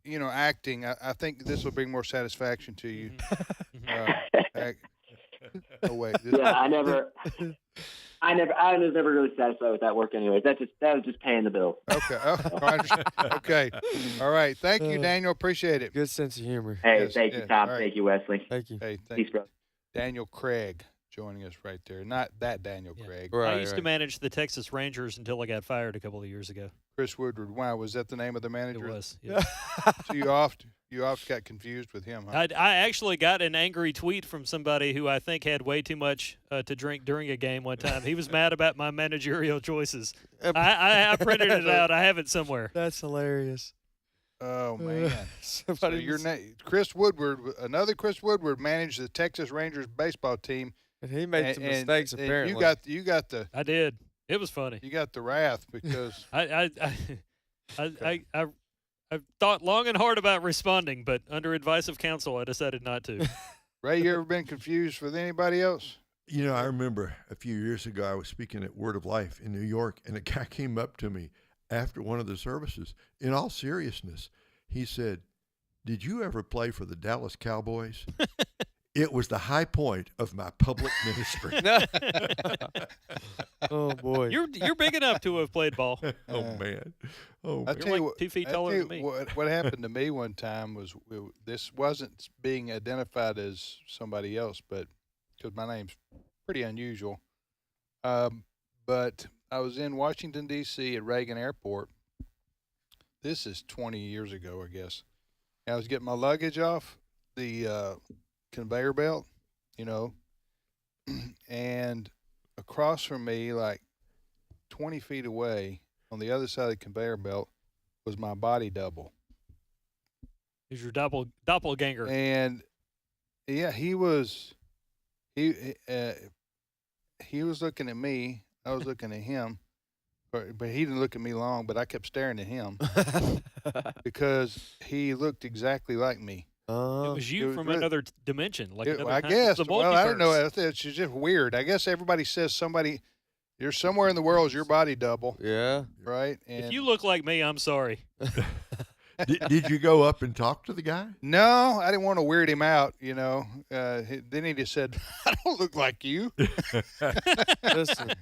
acting, I think this will bring more satisfaction to you. Oh, wait. I never. I was never really satisfied with that work anyway. That was just paying the bill. Okay. Okay. All right. Thank you, Daniel. Appreciate it. Good sense of humor. Hey, Yes, thank you, yeah, Tom. all right. Thank you, Wesley. Thank you. Hey, Peace, bro. Daniel Craig joining us right there. Not that Daniel Craig. Right, I used to manage the Texas Rangers until I got fired a couple of years ago. Chris Woodward. Wow, was that the name of the manager? It was. Yeah. So you oft got confused with him, huh? I actually got an angry tweet from somebody who I think had way too much to drink during a game one time. He was mad about my managerial choices. I printed it out. I have it somewhere. That's hilarious. Oh man! So Somebody your was- name, Chris Woodward, another Chris Woodward managed the Texas Rangers baseball team, And he made some mistakes, and apparently. you got the I did. It was funny. you got the wrath because I thought long and hard about responding, but under advice of counsel, I decided not to. Ray, you ever been confused with anybody else? You know, I remember a few years ago, I was speaking at Word of Life in New York, and a guy came up to me after one of the services. In all seriousness, he said, "Did you ever play for the Dallas Cowboys?" It was the high point of my public ministry. Oh boy, You're big enough to have played ball. Oh man. Oh, I man. tell you what, 2 feet I taller tell than you me. What happened to me one time was this wasn't being identified as somebody else, but because my name's pretty unusual. But I was in Washington D.C. at Reagan Airport. This is 20 years ago, I guess. And I was getting my luggage off the conveyor belt, and across from me, like 20 feet away, on the other side of the conveyor belt, was my body double. He's your doppelganger. And yeah, he was looking at me. I was looking at him, but he didn't look at me long. But I kept staring at him because he looked exactly like me. It was you from really- another dimension, like another I time. guess. The Well, I don't know. multiverse. It's just weird. I guess everybody says you're somewhere in the world is your body double, yeah. right? If And you look like me, I'm sorry. Did you go up and talk to the guy? no, I didn't want to weird him out. Then he just said, "I don't look like you." Listen,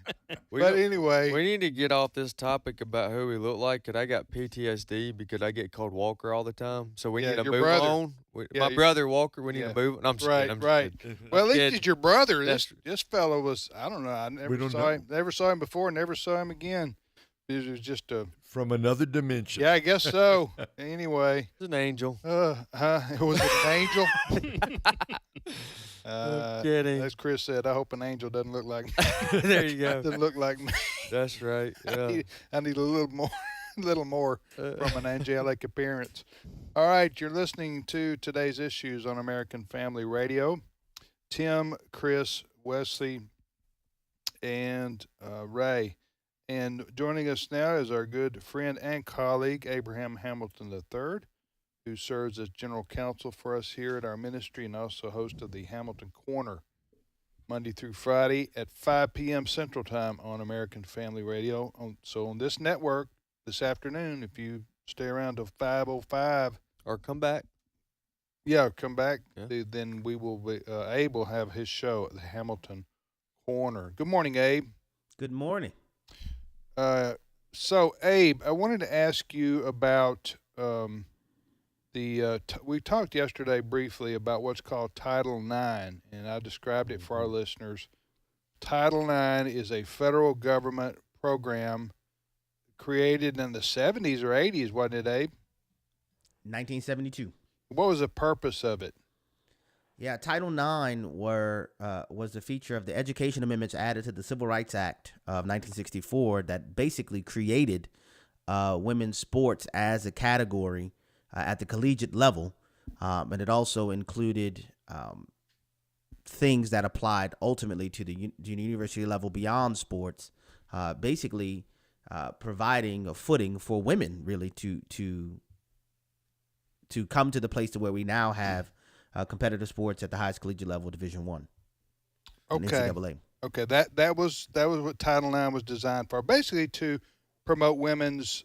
But anyway, we need to get off this topic about who we look like. Cause I got PTSD because I get called Walker all the time. So we Yeah, need to your move brother. on. Yeah, My you- brother Walker. We need yeah. to move. I'm just right, kidding, I'm just right. kidding. Well, at least Kidding. it's your brother. That's- This fellow was. I don't know. I never don't saw know. him. Never saw him before. Never saw him again. It was just a. From another dimension. Yeah, I guess so. Anyway, He's an angel. was it an angel? kidding. As Chris said, I hope an angel doesn't look like. There you go. Doesn't look like me. That's right. Yeah. I need a little more from an angelic appearance. All right, you're listening to today's issues on American Family Radio. Tim, Chris, Wesley, and Ray. And joining us now is our good friend and colleague, Abraham Hamilton III, who serves as general counsel for us here at our ministry and also host of the Hamilton Corner, Monday through Friday at 5 p.m. Central Time on American Family Radio. So on this network this afternoon, if you stay around till 5:05, Or come back. yeah, come back, Yeah. then we will be Abe will have his show at the Hamilton Corner. Good morning, Abe. Good morning. So Abe, I wanted to ask you about we talked yesterday briefly about what's called Title IX, and I described it for our listeners. Title IX is a federal government program created in the 70s or 80s, wasn't it, Abe? 1972. What was the purpose of it? Yeah, Title IX was the feature of the education amendments added to the Civil Rights Act of 1964 that basically created women's sports as a category at the collegiate level, and it also included things that applied ultimately to the university level beyond sports, basically providing a footing for women really to come to the place to where we now have competitive sports at the highest collegiate level, Division I. Okay. NCAA. Okay, that was what Title IX was designed for, basically to promote women's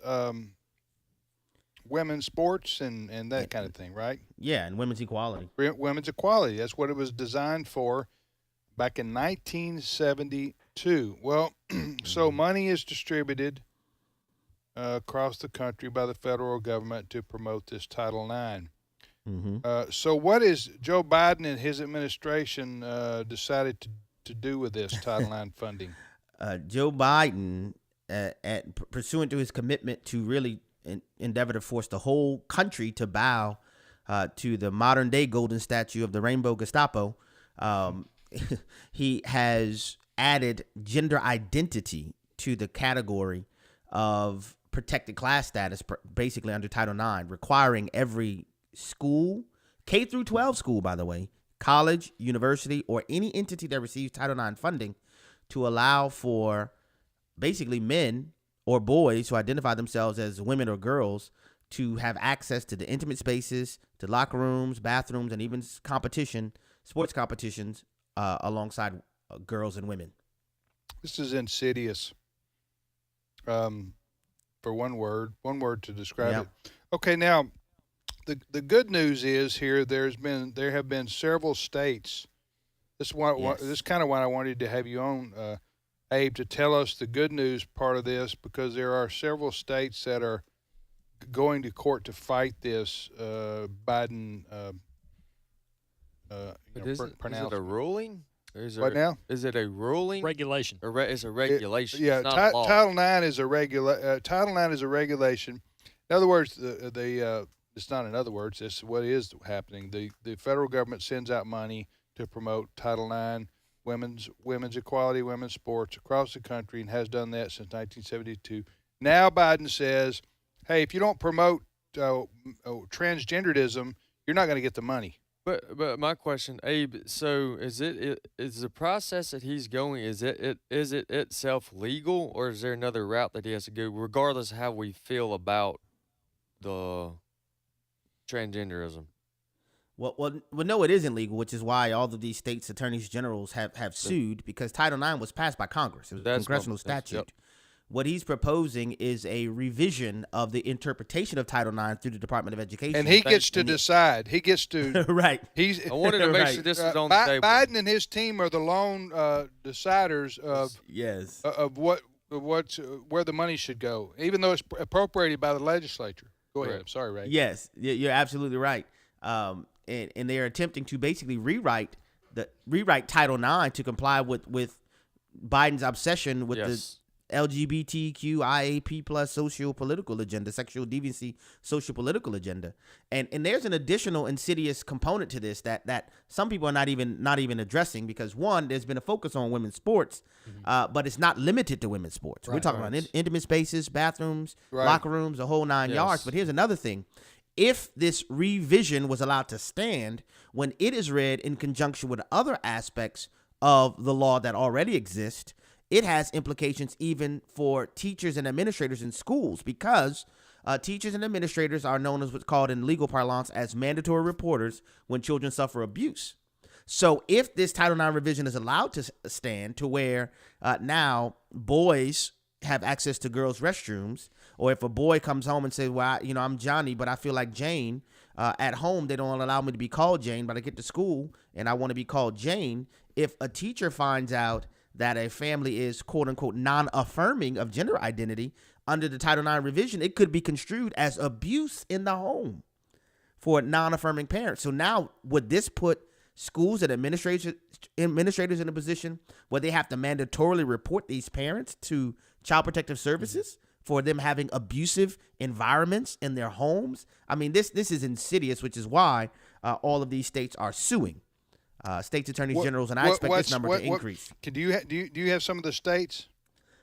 sports and that kind of thing, right? Yeah, and women's equality. Women's equality. That's what it was designed for back in 1972. II. Well, so money is distributed across the country by the federal government to promote this Title IX. So what is Joe Biden and his administration decided to do with this Title IX funding? Joe Biden, pursuant to his commitment to really endeavor to force the whole country to bow to the modern day golden statue of the Rainbow Gestapo, he has added gender identity to the category of protected class status, basically under Title IX, requiring every school, K through 12 school, by the way, college, university, or any entity that receives Title IX funding to allow for basically men or boys who identify themselves as women or girls to have access to the intimate spaces, to locker rooms, bathrooms, and even sports competitions alongside girls and women. This is insidious. For one word to describe it. Okay, now the good news is here there have been several states. This is kind of why I wanted to have you on, Abe, to tell us the good news part of this, because there are several states that are going to court to fight this Biden. Is it a ruling? What now? Is it a ruling? Regulation. It's a regulation. Yeah, it's not a law. Title IX is a regulation. In other words, it's not in other words. It's what is happening. The federal government sends out money to promote Title IX, women's equality, women's sports across the country, and has done that since 1972. Now Biden says, hey, if you don't promote transgenderism, you're not going to get the money. But my question, Abe, so is the process that he's going, is it itself legal, or is there another route that he has to go, regardless of how we feel about the transgenderism? Well, no, it isn't legal, which is why all of these states' attorneys generals have sued, because Title IX was passed by Congress. It was a congressional statute. Yep. What he's proposing is a revision of the interpretation of Title IX through the Department of Education. And he gets to decide. He gets to right. I wanted to make sure this is on the table. Biden and his team are the lone deciders of where the money should go, even though it's appropriated by the legislature. Go ahead. I'm sorry, Ray. Yes, you're absolutely right. And they are attempting to basically rewrite Title IX to comply with Biden's obsession with the LGBTQ IAP plus social political agenda, sexual deviancy social political agenda, and there's an additional insidious component to this that some people are not even addressing, because one, there's been a focus on women's sports, but it's not limited to women's sports. We're talking about intimate spaces, bathrooms, locker rooms, the whole nine yards. But here's another thing. If this revision was allowed to stand, when it is read in conjunction with other aspects of the law that already exist, it has implications even for teachers and administrators in schools, because teachers and administrators are known as what's called in legal parlance as mandatory reporters when children suffer abuse. So if this Title IX revision is allowed to stand, to where now boys have access to girls' restrooms, or if a boy comes home and says, well, I'm Johnny, but I feel like Jane, at home they don't allow me to be called Jane, but I get to school and I want to be called Jane. If a teacher finds out that a family is quote unquote non-affirming of gender identity under the Title IX revision, it could be construed as abuse in the home for non-affirming parents. So now would this put schools and administrators in a position where they have to mandatorily report these parents to Child Protective Services for them having abusive environments in their homes? I mean, this is insidious, which is why all of these states are suing. States attorneys generals, and I expect this number to increase. Do you have some of the states?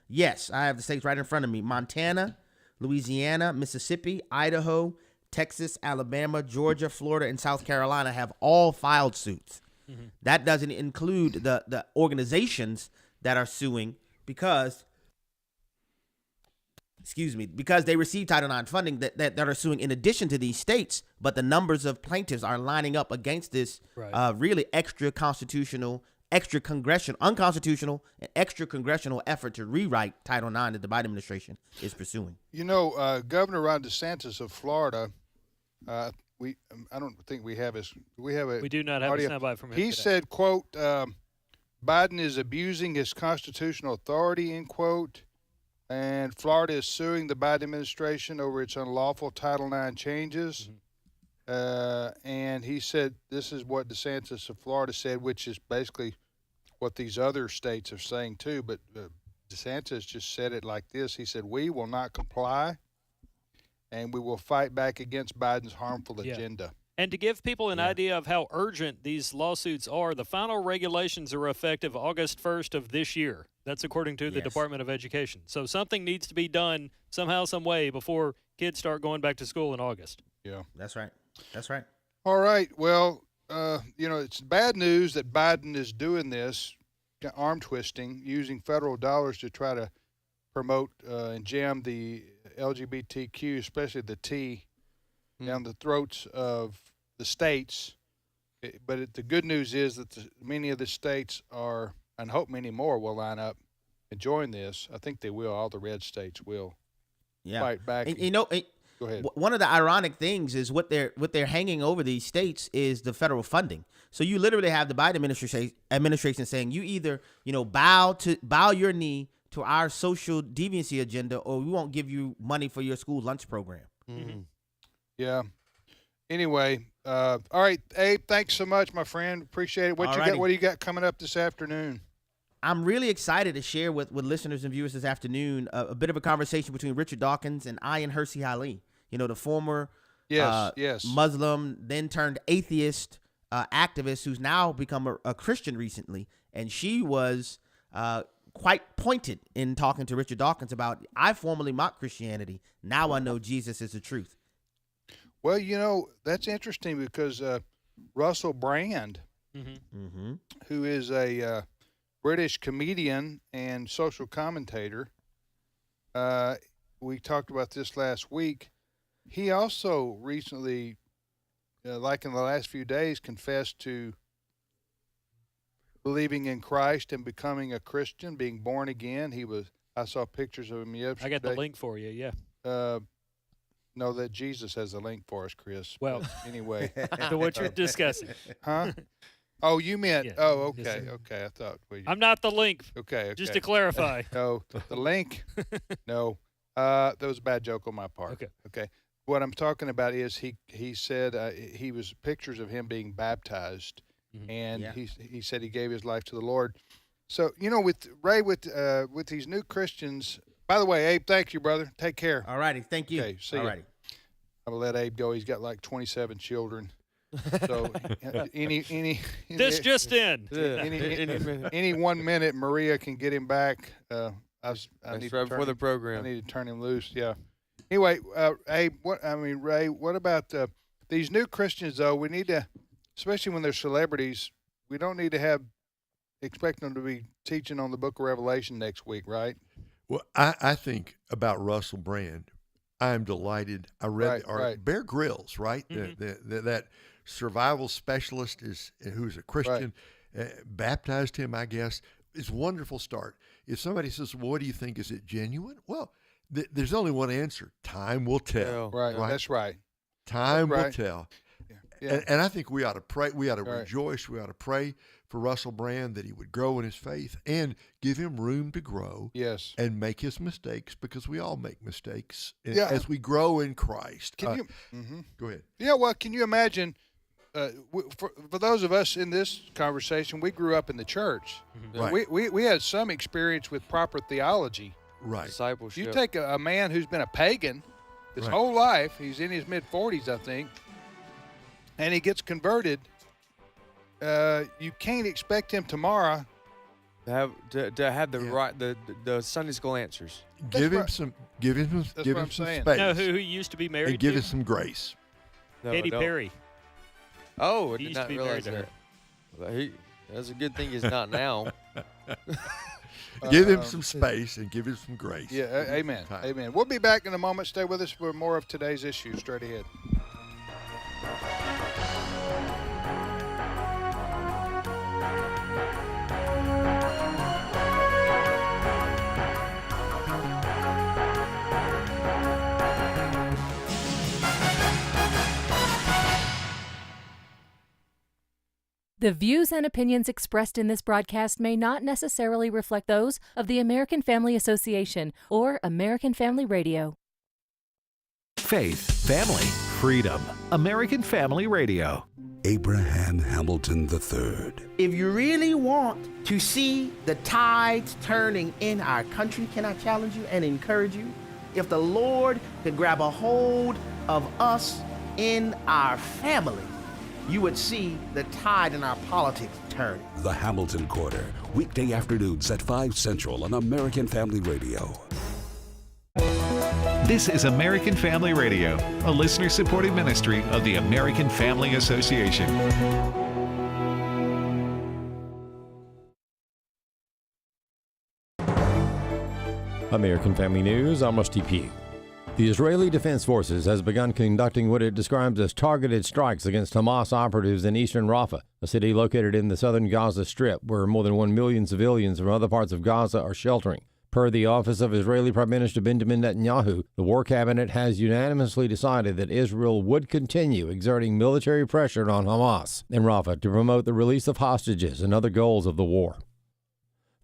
Yes, I have the states right in front of me: Montana, Louisiana, Mississippi, Idaho, Texas, Alabama, Georgia, Florida, and South Carolina have all filed suits. That doesn't include the organizations that are suing because they receive Title IX funding that are suing in addition to these states, but the numbers of plaintiffs are lining up against this really unconstitutional, and extra congressional effort to rewrite Title IX that the Biden administration is pursuing. Governor Ron DeSantis of Florida, I don't think we have his. We do not have a soundbite from him. He today. said, "quote Biden is abusing his constitutional authority, end quote. And Florida is suing the Biden administration over its unlawful Title IX changes. And he said, this is what DeSantis of Florida said, which is basically what these other states are saying too. But DeSantis just said it like this. He said, we will not comply, and we will fight back against Biden's harmful agenda. And to give people an idea of how urgent these lawsuits are, the final regulations are effective August 1st of this year. That's according to the Department of Education. So something needs to be done somehow, some way before kids start going back to school in August. Yeah. That's right. That's right. All right. Well, it's bad news that Biden is doing this, arm twisting, using federal dollars to try to promote and jam the LGBTQ, especially the T, down the throats of the states. But the good news is that many of the states are, and hope many more will line up and join this. I think they will. All the red states will fight back. And, go ahead. One of the ironic things is what they're hanging over these states is the federal funding. So you literally have the Biden administration saying you either bow your knee to our social deviancy agenda, or we won't give you money for your school lunch program. Mm-hmm. Yeah. Anyway, all right, Abe, thanks so much, my friend. Appreciate it. What do you got coming up this afternoon? I'm really excited to share with listeners and viewers this afternoon a bit of a conversation between Richard Dawkins and Ayan Hirsi Ali. The former Muslim, then turned atheist activist who's now become a Christian recently. And she was quite pointed in talking to Richard Dawkins about, I formerly mocked Christianity. Now I know Jesus is the truth. Well, that's interesting because Russell Brand, who is a British comedian and social commentator, we talked about this last week. He also recently, like in the last few days, confessed to believing in Christ and becoming a Christian, being born again. I saw pictures of him yesterday. I got the link for you, yeah. No, that Jesus has a link for us, Chris. Well, anyway. To what you're discussing. Huh? Oh, you meant, Yeah. Oh, okay, okay. I thought. I'm not the link. Okay. Just to clarify. No, the link, no. That was a bad joke on my part. Okay. What I'm talking about is he said he was pictures of him being baptized, and he said he gave his life to the Lord. So, with Ray, with these new Christians. By the way, Abe, thank you, brother. Take care. All righty. Thank you. Okay, see All ya. righty. I'm going to let Abe go. He's got like 27 children. So any this just in. Any 1 minute, Maria can get him back. I need right before the program. I need to turn him loose. Yeah. Anyway, Abe, Ray, what about these new Christians, though? We need to, especially when they're celebrities, we don't need to expect them to be teaching on the book of Revelation next week, right? Well, I think about Russell Brand. I'm delighted. I read Bear Grylls, right? That survival specialist who's a Christian, baptized him, I guess. It's a wonderful start. If somebody says, well, what do you think? Is it genuine? Well, there's only one answer. Time will tell. Right. That's right. Time will tell. Yeah. And I think we ought to pray. We ought to rejoice. We ought to pray for Russell Brand that he would grow in his faith and give him room to grow. Yes. And make his mistakes, because we all make mistakes as we grow in Christ. Can you go ahead? Yeah. Well, can you imagine? For those of us in this conversation, we grew up in the church. Right. We had some experience with proper theology. Right. Discipleship. You take a man who's been a pagan his whole life. He's in his mid-40s, I think. And he gets converted, you can't expect him tomorrow to have the Sunday school answers. Give him some saying. space. No, who used to be married and give to? him some grace. Katy Perry. Oh, I He did used to not be realize married that. That's a good thing he's not now. Give him some space and give him some grace. Yeah, amen. Amen. We'll be back in a moment. Stay with us for more of today's issues straight ahead. The views and opinions expressed in this broadcast may not necessarily reflect those of the American Family Association or American Family Radio. Faith, family, freedom. American Family Radio. Abraham Hamilton III. If you really want to see the tides turning in our country, can I challenge you and encourage you? If the Lord could grab a hold of us in our family, you would see the tide in our politics turn. The Hamilton Quarter, weekday afternoons at 5 Central on American Family Radio. This is American Family Radio, a listener-supported ministry of the American Family Association. American Family News, I'm Rusty Pugh. The Israeli Defense Forces has begun conducting what it describes as targeted strikes against Hamas operatives in eastern Rafah, a city located in the southern Gaza Strip, where more than 1 million civilians from other parts of Gaza are sheltering. Per the office of Israeli Prime Minister Benjamin Netanyahu, the war cabinet has unanimously decided that Israel would continue exerting military pressure on Hamas in Rafah to promote the release of hostages and other goals of the war.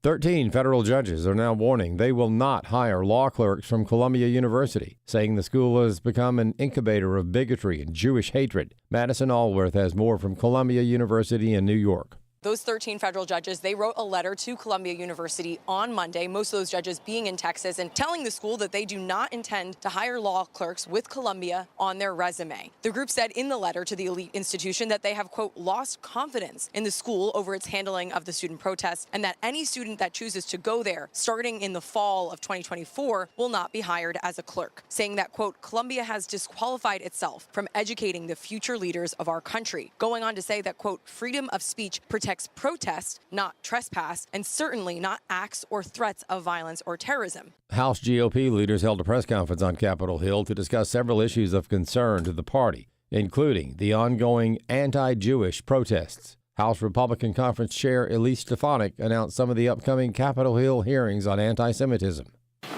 13 federal judges are now warning they will not hire law clerks from Columbia University, saying the school has become an incubator of bigotry and Jewish hatred. Madison Allworth has more from Columbia University in New York. Those 13 federal judges, they wrote a letter to Columbia University on Monday, most of those judges being in Texas, and telling the school that they do not intend to hire law clerks with Columbia on their resume. The group said in the letter to the elite institution that they have, quote, lost confidence in the school over its handling of the student protests, and that any student that chooses to go there starting in the fall of 2024 will not be hired as a clerk, saying that, quote, Columbia has disqualified itself from educating the future leaders of our country, going on to say that, quote, freedom of speech protects protest, not trespass, and certainly not acts or threats of violence or terrorism. House GOP leaders held a press conference on Capitol Hill to discuss several issues of concern to the party, including the ongoing anti-Jewish protests. House Republican Conference Chair Elise Stefanik announced some of the upcoming Capitol Hill hearings on anti-Semitism.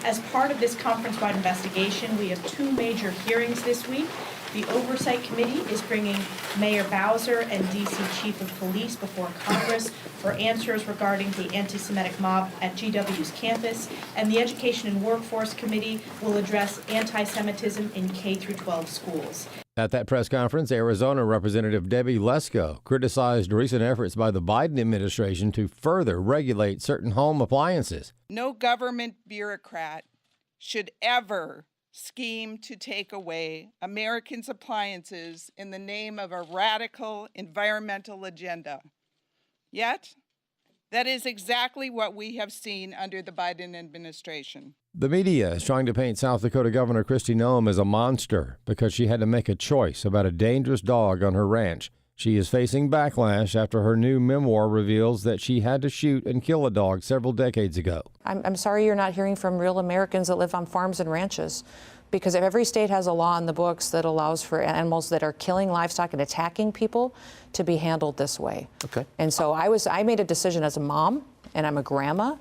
As part of this conference-wide investigation, we have 2 major hearings this week. The Oversight Committee is bringing Mayor Bowser and D.C. Chief of Police before Congress for answers regarding the anti-Semitic mob at GW's campus, and the Education and Workforce Committee will address anti-Semitism in K-12 schools. At that press conference, Arizona Representative Debbie Lesko criticized recent efforts by the Biden administration to further regulate certain home appliances. No government bureaucrat should ever scheme to take away Americans' appliances in the name of a radical environmental agenda. Yet, that is exactly what we have seen under the Biden administration. The media is trying to paint South Dakota Governor Kristi Noem as a monster because she had to make a choice about a dangerous dog on her ranch. She is facing backlash after her new memoir reveals that she had to shoot and kill a dog several decades ago. I'm sorry you're not hearing from real Americans that live on farms and ranches, because every state has a law in the books that allows for animals that are killing livestock and attacking people to be handled this way. Okay. And so I made a decision as a mom, and I'm a grandma,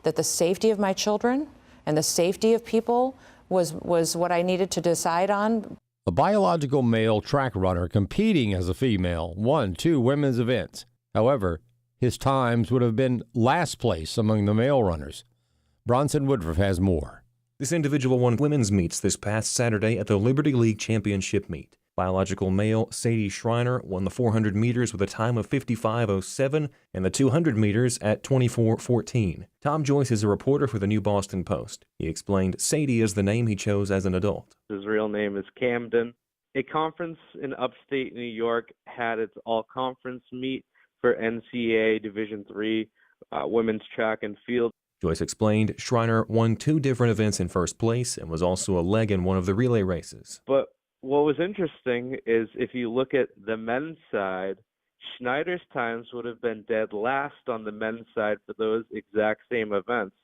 that the safety of my children and the safety of people was what I needed to decide on. A biological male track runner competing as a female won 2 women's events. However, his times would have been last place among the male runners. Bronson Woodruff has more. This individual won women's meets this past Saturday at the Liberty League Championship meet. Biological male Sadie Schreiner won the 400 meters with a time of 55:07 and the 200 meters at 24:14. Tom Joyce is a reporter for the New Boston Post. He explained Sadie is the name he chose as an adult. His real name is Camden. A conference in upstate New York had its all-conference meet for NCAA Division III women's track and field. Joyce explained Schreiner won 2 different events in first place and was also a leg in one of the relay races. But what was interesting is if you look at the men's side, Schneider's times would have been dead last on the men's side for those exact same events.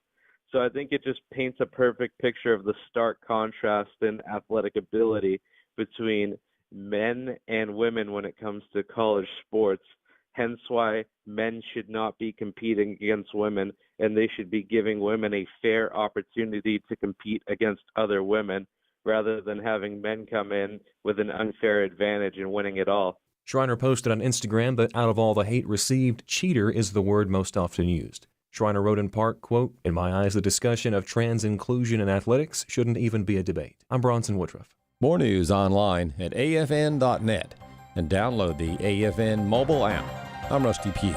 So I think it just paints a perfect picture of the stark contrast in athletic ability between men and women when it comes to college sports. Hence why men should not be competing against women, and they should be giving women a fair opportunity to compete against other women, rather than having men come in with an unfair advantage and winning it all. Schreiner posted on Instagram that out of all the hate received, cheater is the word most often used. Schreiner wrote in part, quote, "In my eyes, the discussion of trans inclusion in athletics shouldn't even be a debate." I'm Bronson Woodruff. More news online at afn.net and download the AFN mobile app. I'm Rusty Pugh.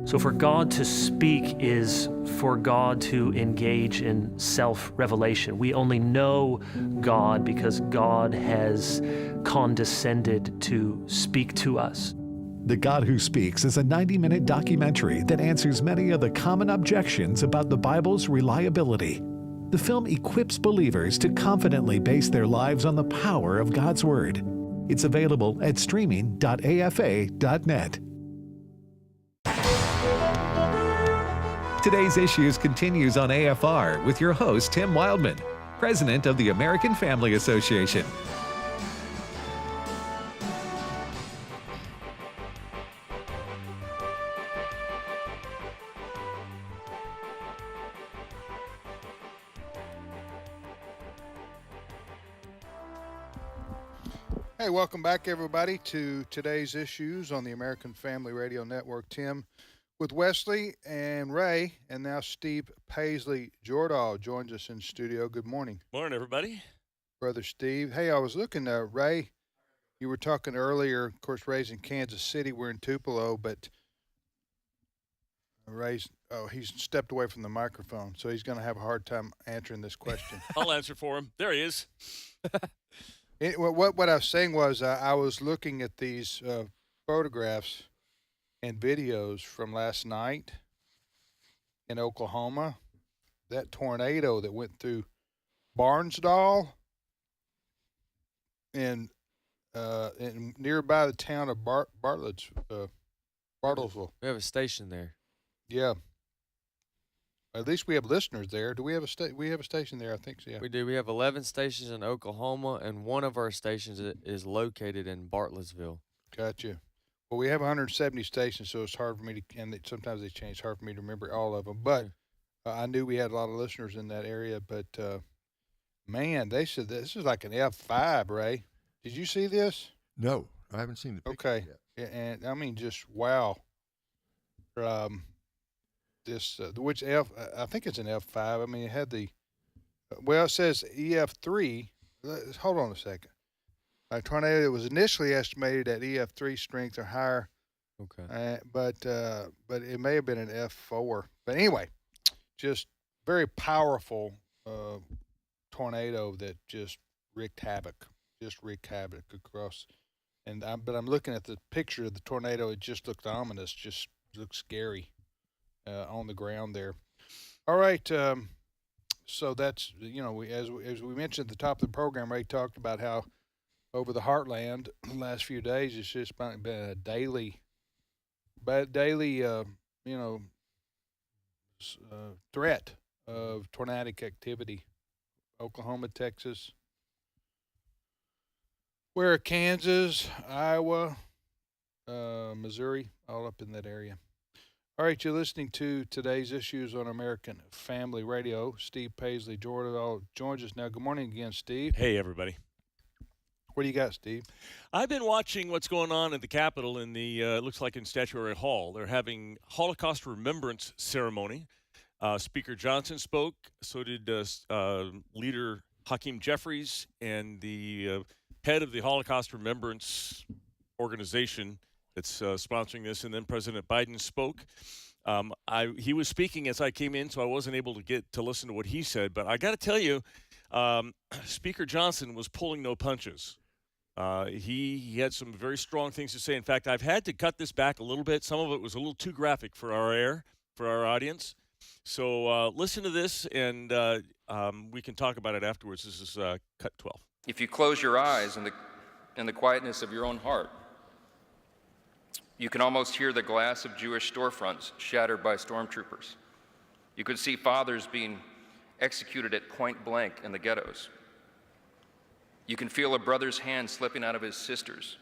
So for God to speak is for God to engage in self-revelation. We only know God because God has condescended to speak to us. The God Who Speaks is a 90-minute documentary that answers many of the common objections about the Bible's reliability. The film equips believers to confidently base their lives on the power of God's Word. It's available at streaming.afa.net. Today's Issues continues on AFR with your host, Tim Wildman, President of the American Family Association. Hey, welcome back, everybody, to Today's Issues on the American Family Radio Network. Tim with Wesley and Ray, and now Steve Paisley Jordahl joins us in studio. Good morning. Morning, everybody. Brother Steve. Hey, I was looking, Ray, you were talking earlier, of course, Ray's in Kansas City. We're in Tupelo, but he's stepped away from the microphone, so he's going to have a hard time answering this question. I'll answer for him. There he is. What I was saying was I was looking at these photographs and videos from last night in Oklahoma. That tornado that went through Barnsdall and nearby the town of Bartlesville. We have a station there. Yeah. At least we have listeners there. Do we have we have a station there? I think so. Yeah. We do. We have 11 stations in Oklahoma, and one of our stations is located in Bartlesville. Gotcha. Well, we have 170 stations, so it's hard for me to, and sometimes they change. It's hard for me to remember all of them. But I knew we had a lot of listeners in that area. But man, they said this is like an F5, Ray. Did you see this? No, I haven't seen the picture yet. And I mean, just wow. This which F? I think it's an F5. I mean, it had the it says EF3. Hold on a second. A tornado was initially estimated at EF3 strength or higher. Okay. But it may have been an F4. But anyway, just very powerful tornado that just wreaked havoc across. But I'm looking at the picture of the tornado. It just looked ominous. Just looked scary on the ground there. All right. So that's, as we mentioned at the top of the program, Ray talked about how over the heartland the last few days it's just been a daily threat of tornadic activity. Oklahoma, Texas, where Kansas, Iowa, Missouri, all up in that area. All right, you're listening to Today's Issues on American Family Radio. Steve Paisley Jordahl joins us now. Good morning again, Steve. Hey, everybody. What do you got, Steve? I've been watching what's going on at the Capitol in the, it looks like in Statuary Hall. They're having Holocaust Remembrance Ceremony. Speaker Johnson spoke. So did Leader Hakeem Jeffries and the head of the Holocaust Remembrance Organization that's sponsoring this. And then President Biden spoke. He was speaking as I came in, so I wasn't able to get to listen to what he said. But I got to tell you, Speaker Johnson was pulling no punches. He had some very strong things to say. In fact, I've had to cut this back a little bit. Some of it was a little too graphic for our audience. So listen to this, and we can talk about it afterwards. This is cut 12. If you close your eyes in the quietness of your own heart, you can almost hear the glass of Jewish storefronts shattered by stormtroopers. You could see fathers being executed at point blank in the ghettos. You can feel a brother's hand slipping out of his sister's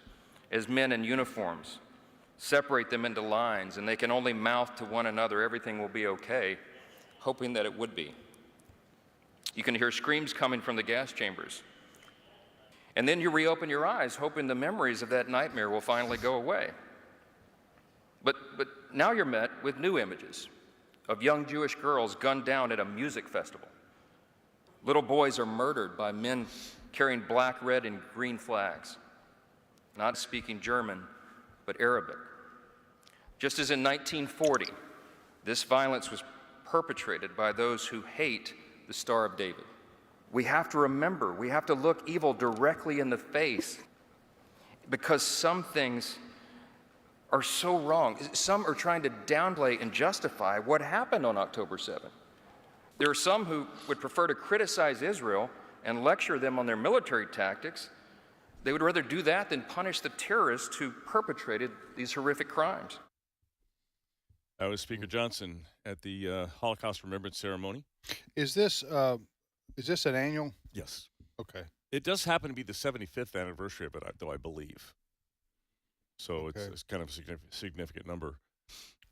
as men in uniforms separate them into lines, and they can only mouth to one another, "Everything will be okay," hoping that it would be. You can hear screams coming from the gas chambers And then you reopen your eyes, hoping the memories of that nightmare will finally go away. But now you're met with new images of young Jewish girls gunned down at a music festival. Little boys are murdered by men carrying black, red, and green flags, not speaking German, but Arabic. Just as in 1940, this violence was perpetrated by those who hate the Star of David. We have to remember, we have to look evil directly in the face, because some things are so wrong. Some are trying to downplay and justify what happened on October 7th. There are some who would prefer to criticize Israel and lecture them on their military tactics. They would rather do that than punish the terrorists who perpetrated these horrific crimes. That was Speaker Johnson at the Holocaust Remembrance Ceremony. Is this an annual? Yes. Okay. It does happen to be the 75th anniversary of it, though, I believe. So Okay. it's kind of a significant number.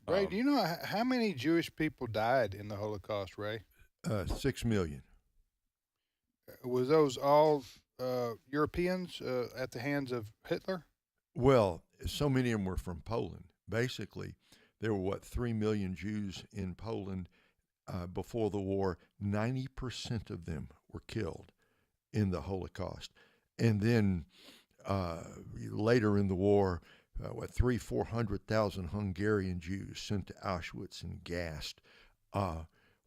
Ray, do you know how many Jewish people died in the Holocaust, Ray? 6 million. Was those all Europeans at the hands of Hitler? Well, so many of them were from Poland. Basically, there were, 3 million Jews in Poland before the war. 90% of them were killed in the Holocaust. And then later in the war, 400,000 Hungarian Jews sent to Auschwitz and gassed.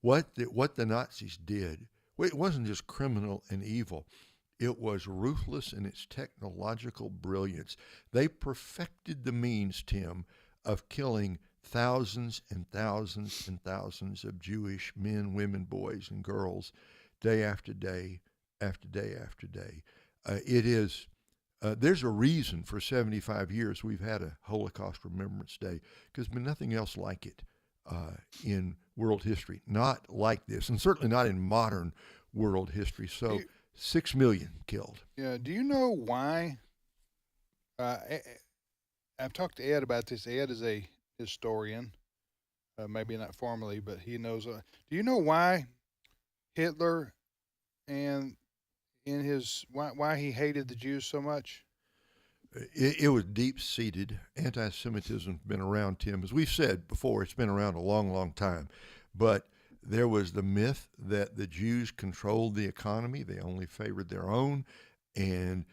What the Nazis did, it wasn't just criminal and evil. It was ruthless in its technological brilliance. They perfected the means, Tim, of killing thousands and thousands and thousands of Jewish men, women, boys, and girls day after day after day after day. There's a reason for 75 years we've had a Holocaust Remembrance Day, because there's been nothing else like it in world history. Not like this, and certainly not in modern world history. So 6 million killed. Yeah. Do you know why? I've talked to Ed about this. Ed is a historian, maybe not formally, but he knows. Do you know why Hitler and why he hated the Jews so much? It was deep-seated. Anti-Semitism has been around, Tim. As we've said before, it's been around a long, long time. But there was the myth that the Jews controlled the economy. They only favored their own. And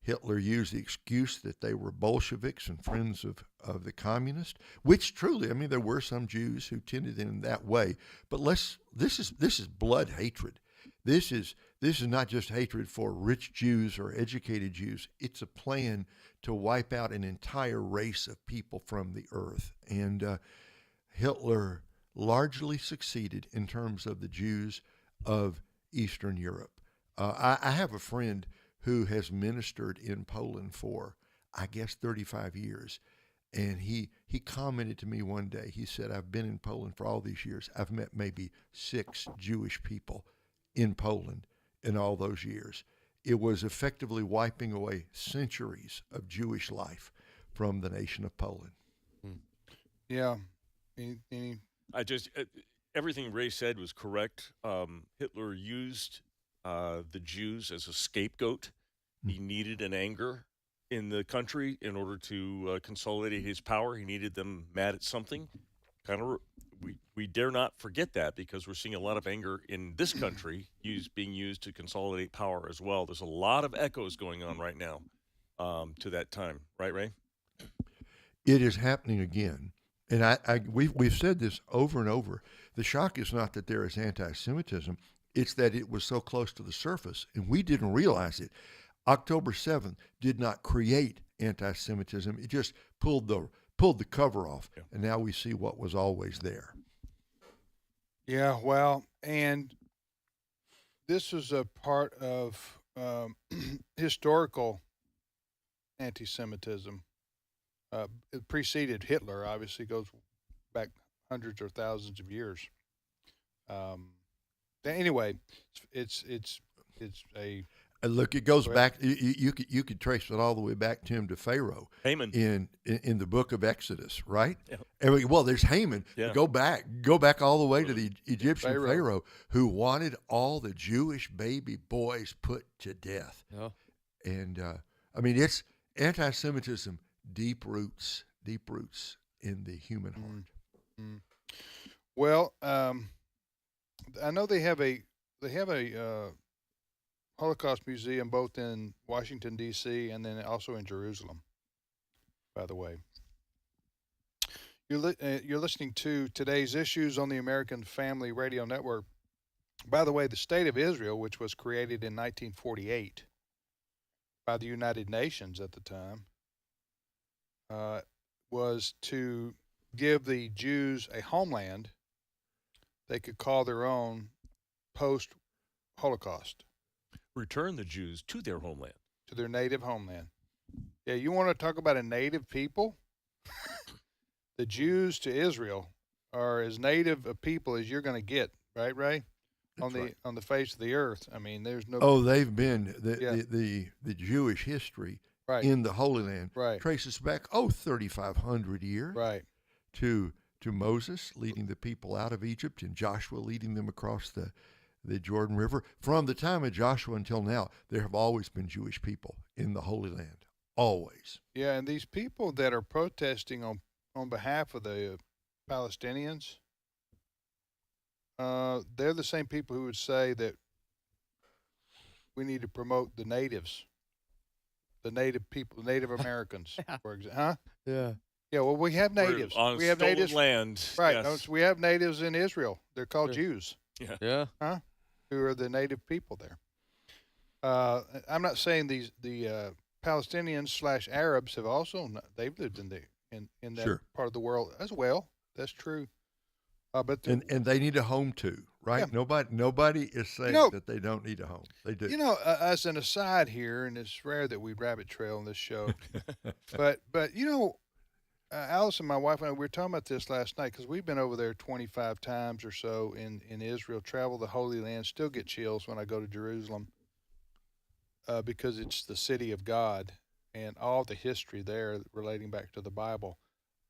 Hitler used the excuse that they were Bolsheviks and friends of the communists, which truly, there were some Jews who tended in that way. But this is blood hatred. This is not just hatred for rich Jews or educated Jews. It's a plan to wipe out an entire race of people from the earth. And Hitler largely succeeded in terms of the Jews of Eastern Europe. I have a friend who has ministered in Poland for, 35 years. And he commented to me one day, he said, I've been in Poland for all these years. I've met maybe 6 Jewish people in Poland in all those years. It was effectively wiping away centuries of Jewish life from the nation of Poland. Yeah. Everything Ray said was correct. Hitler used the Jews as a scapegoat. He needed an anger in the country in order to consolidate his power. He needed them mad at something. We dare not forget that, because we're seeing a lot of anger in this country being used to consolidate power as well. There's a lot of echoes going on right now to that time. Right, Ray? It is happening again. And we've said this over and over. The shock is not that there is anti-Semitism. It's that it was so close to the surface, and we didn't realize it. October 7th did not create anti-Semitism. It just pulled the cover off, and now we see what was always there. Yeah, well, and this was a part of historical anti-Semitism. It preceded Hitler, obviously, goes back hundreds or thousands of years. Anyway, it's a look. It goes back. You could trace it all the way back, Tim, to Pharaoh. Haman in the book of Exodus, right? Yeah. Well, there's Haman. Yeah. Go back all the way to the Egyptian Pharaoh who wanted all the Jewish baby boys put to death. Yeah. And I mean, it's anti-Semitism, deep roots in the human heart. Mm. Well, I know they have a Holocaust museum both in Washington D.C. and then also in Jerusalem. By the way, you're listening to Today's Issues on the American Family Radio Network. By the way, the State of Israel, which was created in 1948 by the United Nations at the time, was to give the Jews a homeland they could call their own post-Holocaust. Return the Jews to their homeland. To their native homeland. Yeah, you want to talk about a native people? The Jews to Israel are as native a people as you're going to get, right, Ray? On the face of the earth. I mean, there's no. Oh, they've been the Jewish history in the Holy Land traces back 3,500 years. Right. To Moses leading the people out of Egypt and Joshua leading them across the Jordan River. From the time of Joshua until now, there have always been Jewish people in the Holy Land. Always. Yeah, and these people that are protesting on behalf of the Palestinians, they're the same people who would say that we need to promote the natives, the native people, the Native Americans, for example. Huh? Yeah. Yeah, well, we have natives. On we have stolen natives. land. Right. Yes. We have natives in Israel. They're called Jews. Yeah. Yeah. Huh? Who are the native people there. I'm not saying the Palestinians / Arabs have also they've lived in that part of the world as well. That's true. But and they need a home too, right? Yeah. Nobody is saying that they don't need a home. They do. As an aside here, and it's rare that we rabbit trail on this show, but Allison, my wife, and I, we were talking about this last night because we've been over there 25 times or so in Israel, travel the Holy Land, still get chills when I go to Jerusalem because it's the city of God and all the history there relating back to the Bible.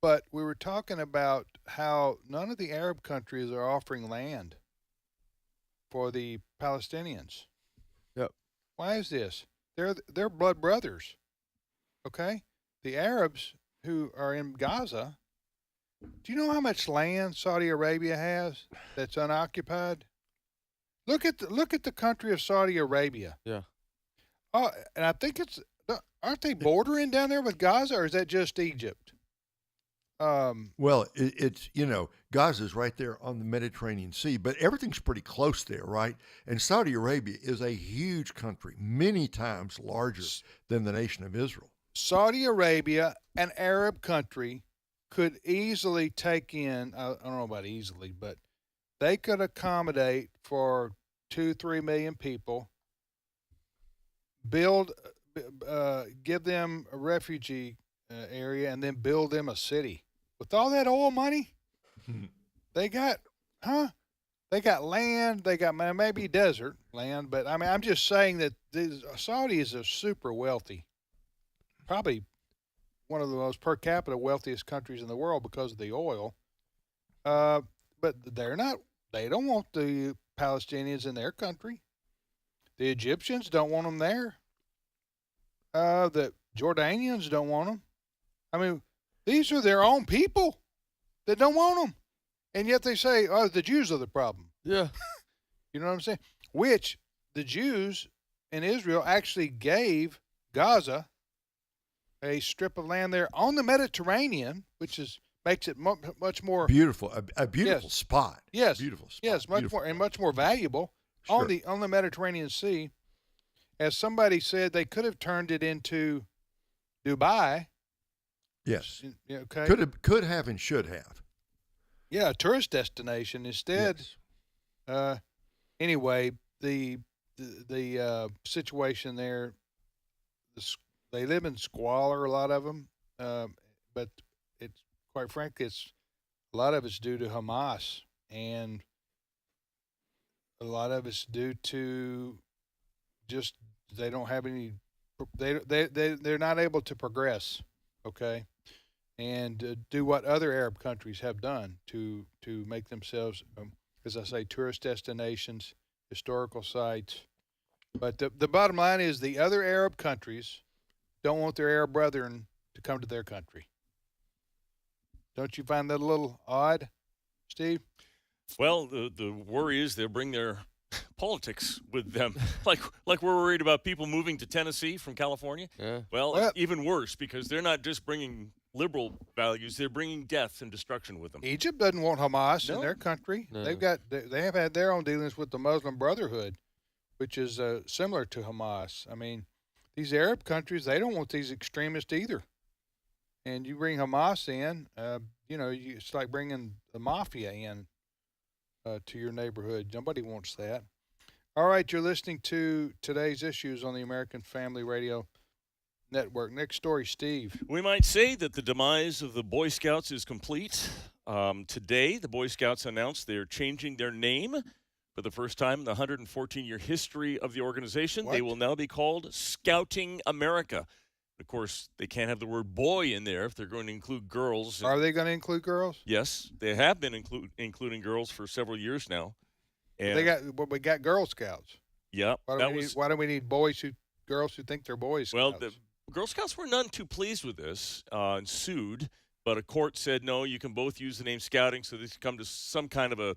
But we were talking about how none of the Arab countries are offering land for the Palestinians. Yep. Why is this? They're blood brothers. Okay? The Arabs who are in Gaza, do you know how much land Saudi Arabia has that's unoccupied? Look at the country of Saudi Arabia. Yeah. Oh, and I think aren't they bordering down there with Gaza, or is that just Egypt? Well, it's Gaza's right there on the Mediterranean Sea, but everything's pretty close there, right? And Saudi Arabia is a huge country, many times larger than the nation of Israel. Saudi Arabia, an Arab country, could easily take in, I don't know about easily, but they could accommodate for 2-3 million people, give them a refugee area, and then build them a city. With all that oil money, they got land, they got maybe desert land, but I mean, I'm just saying that Saudis are super wealthy. Probably one of the most per capita wealthiest countries in the world because of the oil. But they don't want the Palestinians in their country. The Egyptians don't want them there. The Jordanians don't want them. I mean, these are their own people that don't want them. And yet they say, the Jews are the problem. Yeah. You know what I'm saying? Which the Jews in Israel actually gave Gaza a strip of land there on the Mediterranean, which makes it much more beautiful, a beautiful spot. Yes, beautiful spot. Yes, much more valuable on the Mediterranean Sea. As somebody said, they could have turned it into Dubai. Yes. Okay. Could have and should have. Yeah, a tourist destination instead. Yes. Anyway, the situation there, they live in squalor, a lot of them, but it's quite frankly, a lot of it's due to Hamas, and a lot of it's due to just they don't have any. They're not able to progress. Okay. And do what other Arab countries have done to make themselves, as I say, tourist destinations, historical sites, But the bottom line is the other Arab countries don't want their Arab brethren to come to their country. Don't you find that a little odd, Steve? Well, the worry is they'll bring their politics with them, like we're worried about people moving to Tennessee from California. Yeah. Well, it's even worse because they're not just bringing liberal values; they're bringing death and destruction with them. Egypt doesn't want Hamas in No. their country. No. They have had their own dealings with the Muslim Brotherhood, which is similar to Hamas. I mean, these Arab countries, they don't want these extremists either. And you bring Hamas in, it's like bringing the mafia in to your neighborhood. Nobody wants that. All right, you're listening to today's issues on the American Family Radio Network. Next story, Steve. We might say that the demise of the Boy Scouts is complete. Today, the Boy Scouts announced they're changing their name for the first time in the 114-year history of the organization. They will now be called Scouting America. Of course, they can't have the word boy in there if they're going to include girls. Are they going to include girls? Yes, they have been including girls for several years now. And We got Girl Scouts. Yeah, Why do we need girls who think they're Boy Scouts? Well, the Girl Scouts were none too pleased with this and sued, but a court said no, you can both use the name Scouting, so this come to some kind of a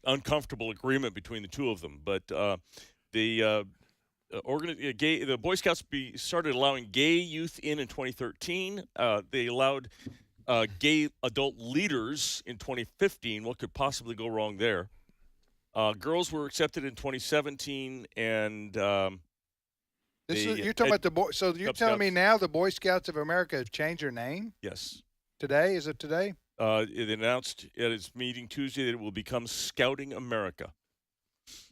uncomfortable agreement between the two of them. But the Boy Scouts started allowing gay youth in 2013. They allowed gay adult leaders in 2015. What could possibly go wrong there? Girls were accepted in 2017, and you're talking about the boy. So you're telling me now the Boy Scouts of America have changed their name? Yes. Today? Is it today? It announced at its meeting Tuesday that it will become Scouting America.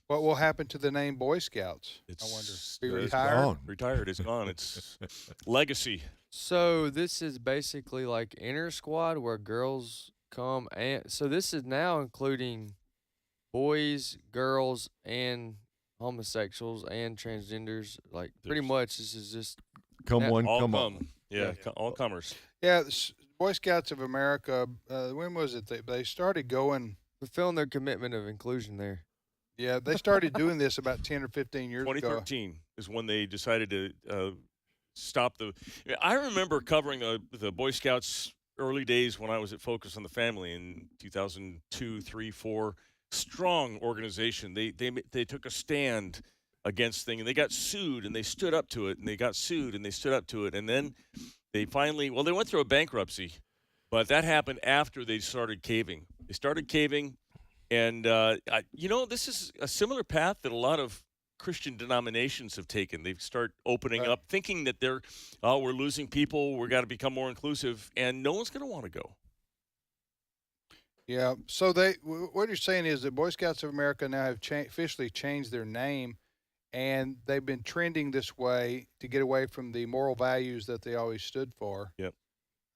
What will happen to the name Boy Scouts? I wonder. Be retired? Gone. Retired. It's gone. It's legacy. So this is basically like inner squad where girls come, and so this is now including boys, girls, and homosexuals and transgenders. Like pretty much, this is just come all on. Yeah, all comers. Yeah, Boy Scouts of America. When was it? They started going. fulfilling their commitment of inclusion there. Yeah, they started doing this about 10 or 15 years ago. 2013 is when they decided to stop the. I remember covering the Boy Scouts early days when I was at Focus on the Family in 2002, 3, 4. Strong organization. They took a stand against things, and they got sued, and they stood up to it, and they got sued, and they stood up to it, and then they finally. Well, they went through a bankruptcy, but that happened after they started caving. They started caving. And, this is a similar path that a lot of Christian denominations have taken. They start opening up, thinking that we're losing people, we've got to become more inclusive, and no one's going to want to go. Yeah. So what you're saying is that Boy Scouts of America now have officially changed their name, and they've been trending this way to get away from the moral values that they always stood for. Yep.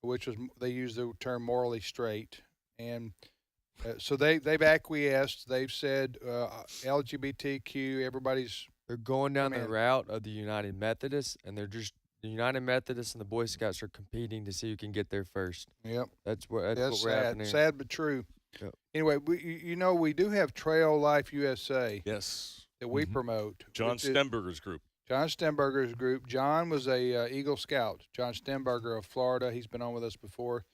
Which was, they use the term morally straight. And so they've acquiesced. They've said LGBTQ, they're going down the route of the United Methodists, and the United Methodists and the Boy Scouts are competing to see who can get there first. Yep. That's what we're sad. happening. Sad but true. Yep. Anyway, we do have Trail Life USA. Yes. That we promote. John Stemberger's group. John Stemberger's group. John was a Eagle Scout. John Stemberger of Florida. He's been on with us before.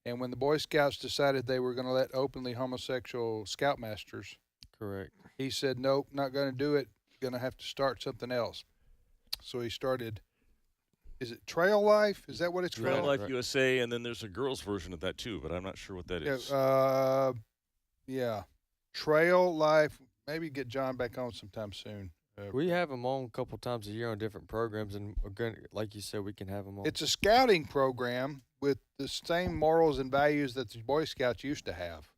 And when the Boy Scouts decided they were going to let openly homosexual scoutmasters, correct, he said, nope, not going to do it. Going to have to start something else. So he started, is it Trail Life? Is that what it's called? Trail Life USA, and then there's a girls' version of that too, but I'm not sure what that is. Yeah. Trail Life. Maybe get John back on sometime soon. We have them on a couple times a year on different programs, and like you said, we can have them on. It's a scouting program with the same morals and values that the Boy Scouts used to have.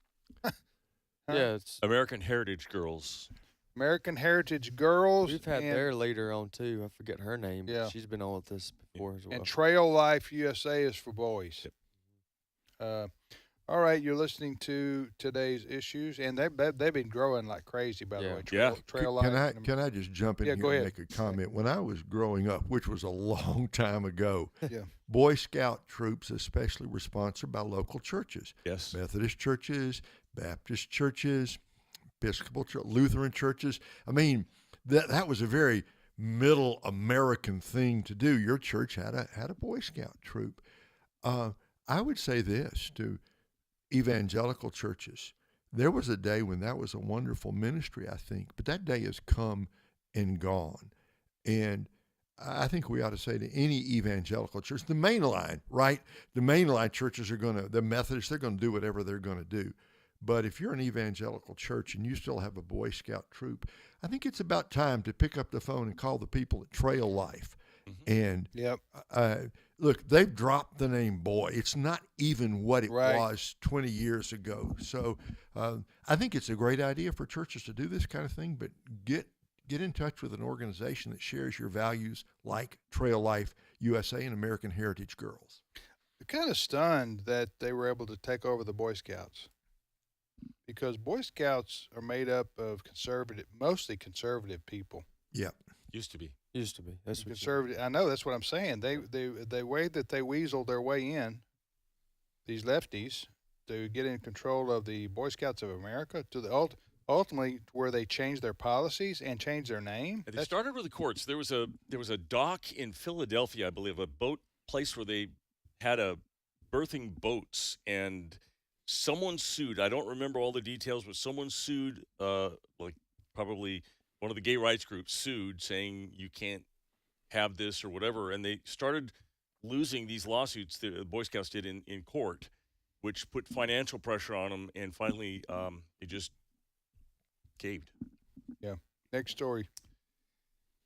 Yeah, it's American Heritage Girls. American Heritage Girls. We've had their leader on too. I forget her name. Yeah. She's been on with us before as well. And Trail Life USA is for boys. Yep. All right, you're listening to today's issues, and they've been growing like crazy, by the way. Trail Life. Can I just jump in here and make a comment? When I was growing up, which was a long time ago, Boy Scout troops especially were sponsored by local churches. Yes. Methodist churches, Baptist churches, Episcopal church, Lutheran churches. I mean, that was a very middle American thing to do. Your church had a Boy Scout troop. I would say this to evangelical churches. There was a day when that was a wonderful ministry, I think, but that day has come and gone. And I think we ought to say to any evangelical church, the mainline, right? The mainline churches the Methodists, they're going to do whatever they're going to do. But if you're an evangelical church and you still have a Boy Scout troop, I think it's about time to pick up the phone and call the people at Trail Life. And look, they've dropped the name boy. It's not even what it was 20 years ago. So I think it's a great idea for churches to do this kind of thing, but get in touch with an organization that shares your values like Trail Life USA and American Heritage Girls. I'm kind of stunned that they were able to take over the Boy Scouts, because Boy Scouts are made up of mostly conservative people. Yeah. Used to be. That's what conservative. I know, that's what I'm saying. The way that they weaseled their way in, these lefties, to get in control of the Boy Scouts of America, to the ultimately where they changed their policies and changed their name. They started with the courts. There was a dock in Philadelphia, I believe, a boat place where they had birthing boats, and someone sued. I don't remember all the details, but someone sued, like probably one of the gay rights groups sued, saying you can't have this or whatever, and they started losing these lawsuits, the Boy Scouts did, in court, which put financial pressure on them, and finally it just caved. Yeah. Next story.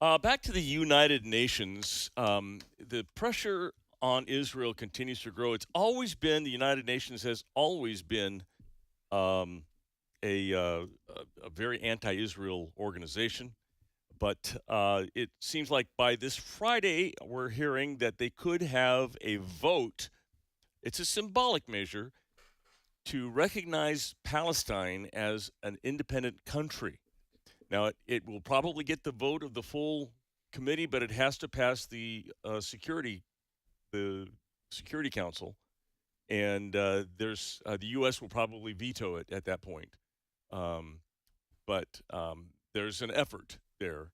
Back to the United Nations. The pressure on Israel continues to grow. It's always been, the United Nations has always been a very anti-Israel organization. But it seems like by this Friday, we're hearing that they could have a vote. It's a symbolic measure to recognize Palestine as an independent country. Now, it will probably get the vote of the full committee, but it has to pass the Security Council, and there's the U.S. will probably veto it at that point. But there's an effort there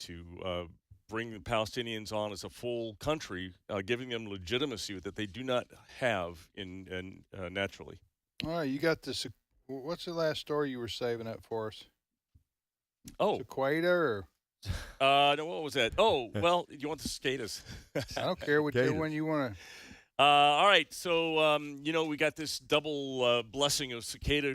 to bring the Palestinians on as a full country, giving them legitimacy that they do not have in naturally. All right, you got this. What's the last story you were saving up for us? Oh, Sequada or? No, what was that? Oh, well, you want the cicadas? I don't care whichever one you want to. All right, so we got this double blessing of cicada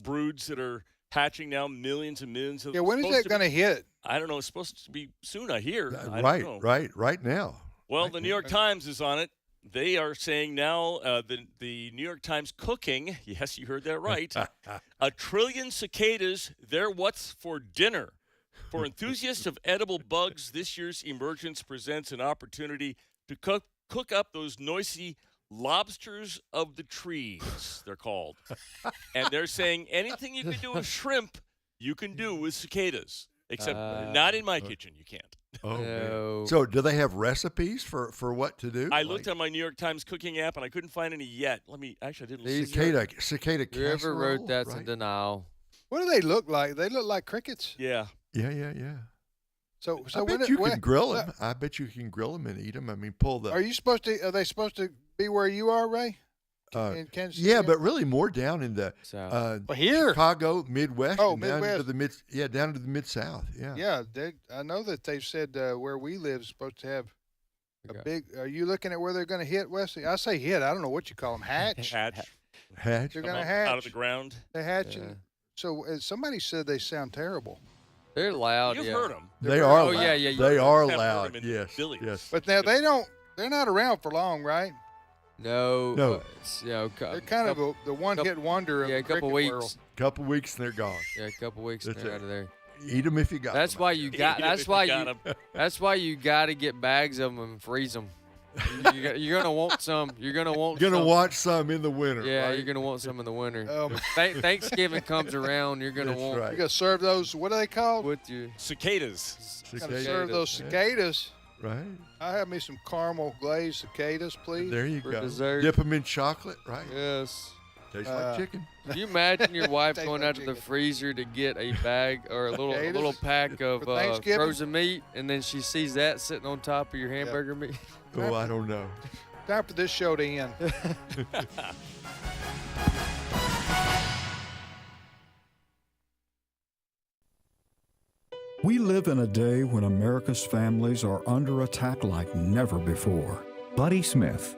broods that are hatching now, millions and millions of. Yeah, when is that going to hit? I don't know. It's supposed to be soon, I hear. Right now. Well, the New York Times is on it. They are saying now the New York Times cooking. Yes, you heard that right. 1 trillion cicadas. They're what's for dinner. For enthusiasts of edible bugs, this year's emergence presents an opportunity to cook up those noisy lobsters of the trees, they're called. And they're saying anything you can do with shrimp, you can do with cicadas. Except not in my kitchen, you can't. Oh, no. So do they have recipes for what to do? I looked on my New York Times cooking app, and I couldn't find any yet. I didn't see Cicada casserole. Whoever wrote that's in denial. What do they look like? They look like crickets. Yeah. Yeah. So I bet you can grill them. I bet you can grill them and eat them. I mean, pull the. Are they supposed to be where you are, Ray? In Kansas City? Yeah, but really more down in the here, Chicago, Midwest. Oh, Down Midwest. to the down to the Mid-South. Yeah. Yeah, I know that they've said where we live is supposed to have a big. Are you looking at where they're going to hit, Wesley? I say hit. I don't know what you call them. Hatch. Hatch. They're going to hatch out of the ground. They're hatching. So somebody said they sound terrible. They're loud. You've heard them. They are loud. Yeah. They are loud. Yes. But now they're not around for long, right? No. They're kind of the one-hit wonder of the a couple cricket weeks. world. Couple weeks and they're gone. Yeah, a couple weeks and they're out of there. Eat them if you got. That's them. why you got. That's why you got to get bags of them and freeze them. You're gonna want some. You're gonna want some in the winter. Yeah, right? you're gonna want some in the winter. Thanksgiving comes around. You're gonna want. Right. You gotta serve those. What are they called? With you. Cicadas. Gotta serve those cicadas. Right. I have me some caramel glazed cicadas, please. There you For go. dessert. Dip them in chocolate, right? Yes. Tastes like chicken. Can you imagine your wife Tastes going like out to the chicken. freezer to get a bag or a little Potatoes pack of for Thanksgiving? frozen meat, and then she sees that sitting on top of your hamburger meat? Oh, I don't know. Time for this show to end. We live in a day when America's families are under attack like never before. Buddy Smith,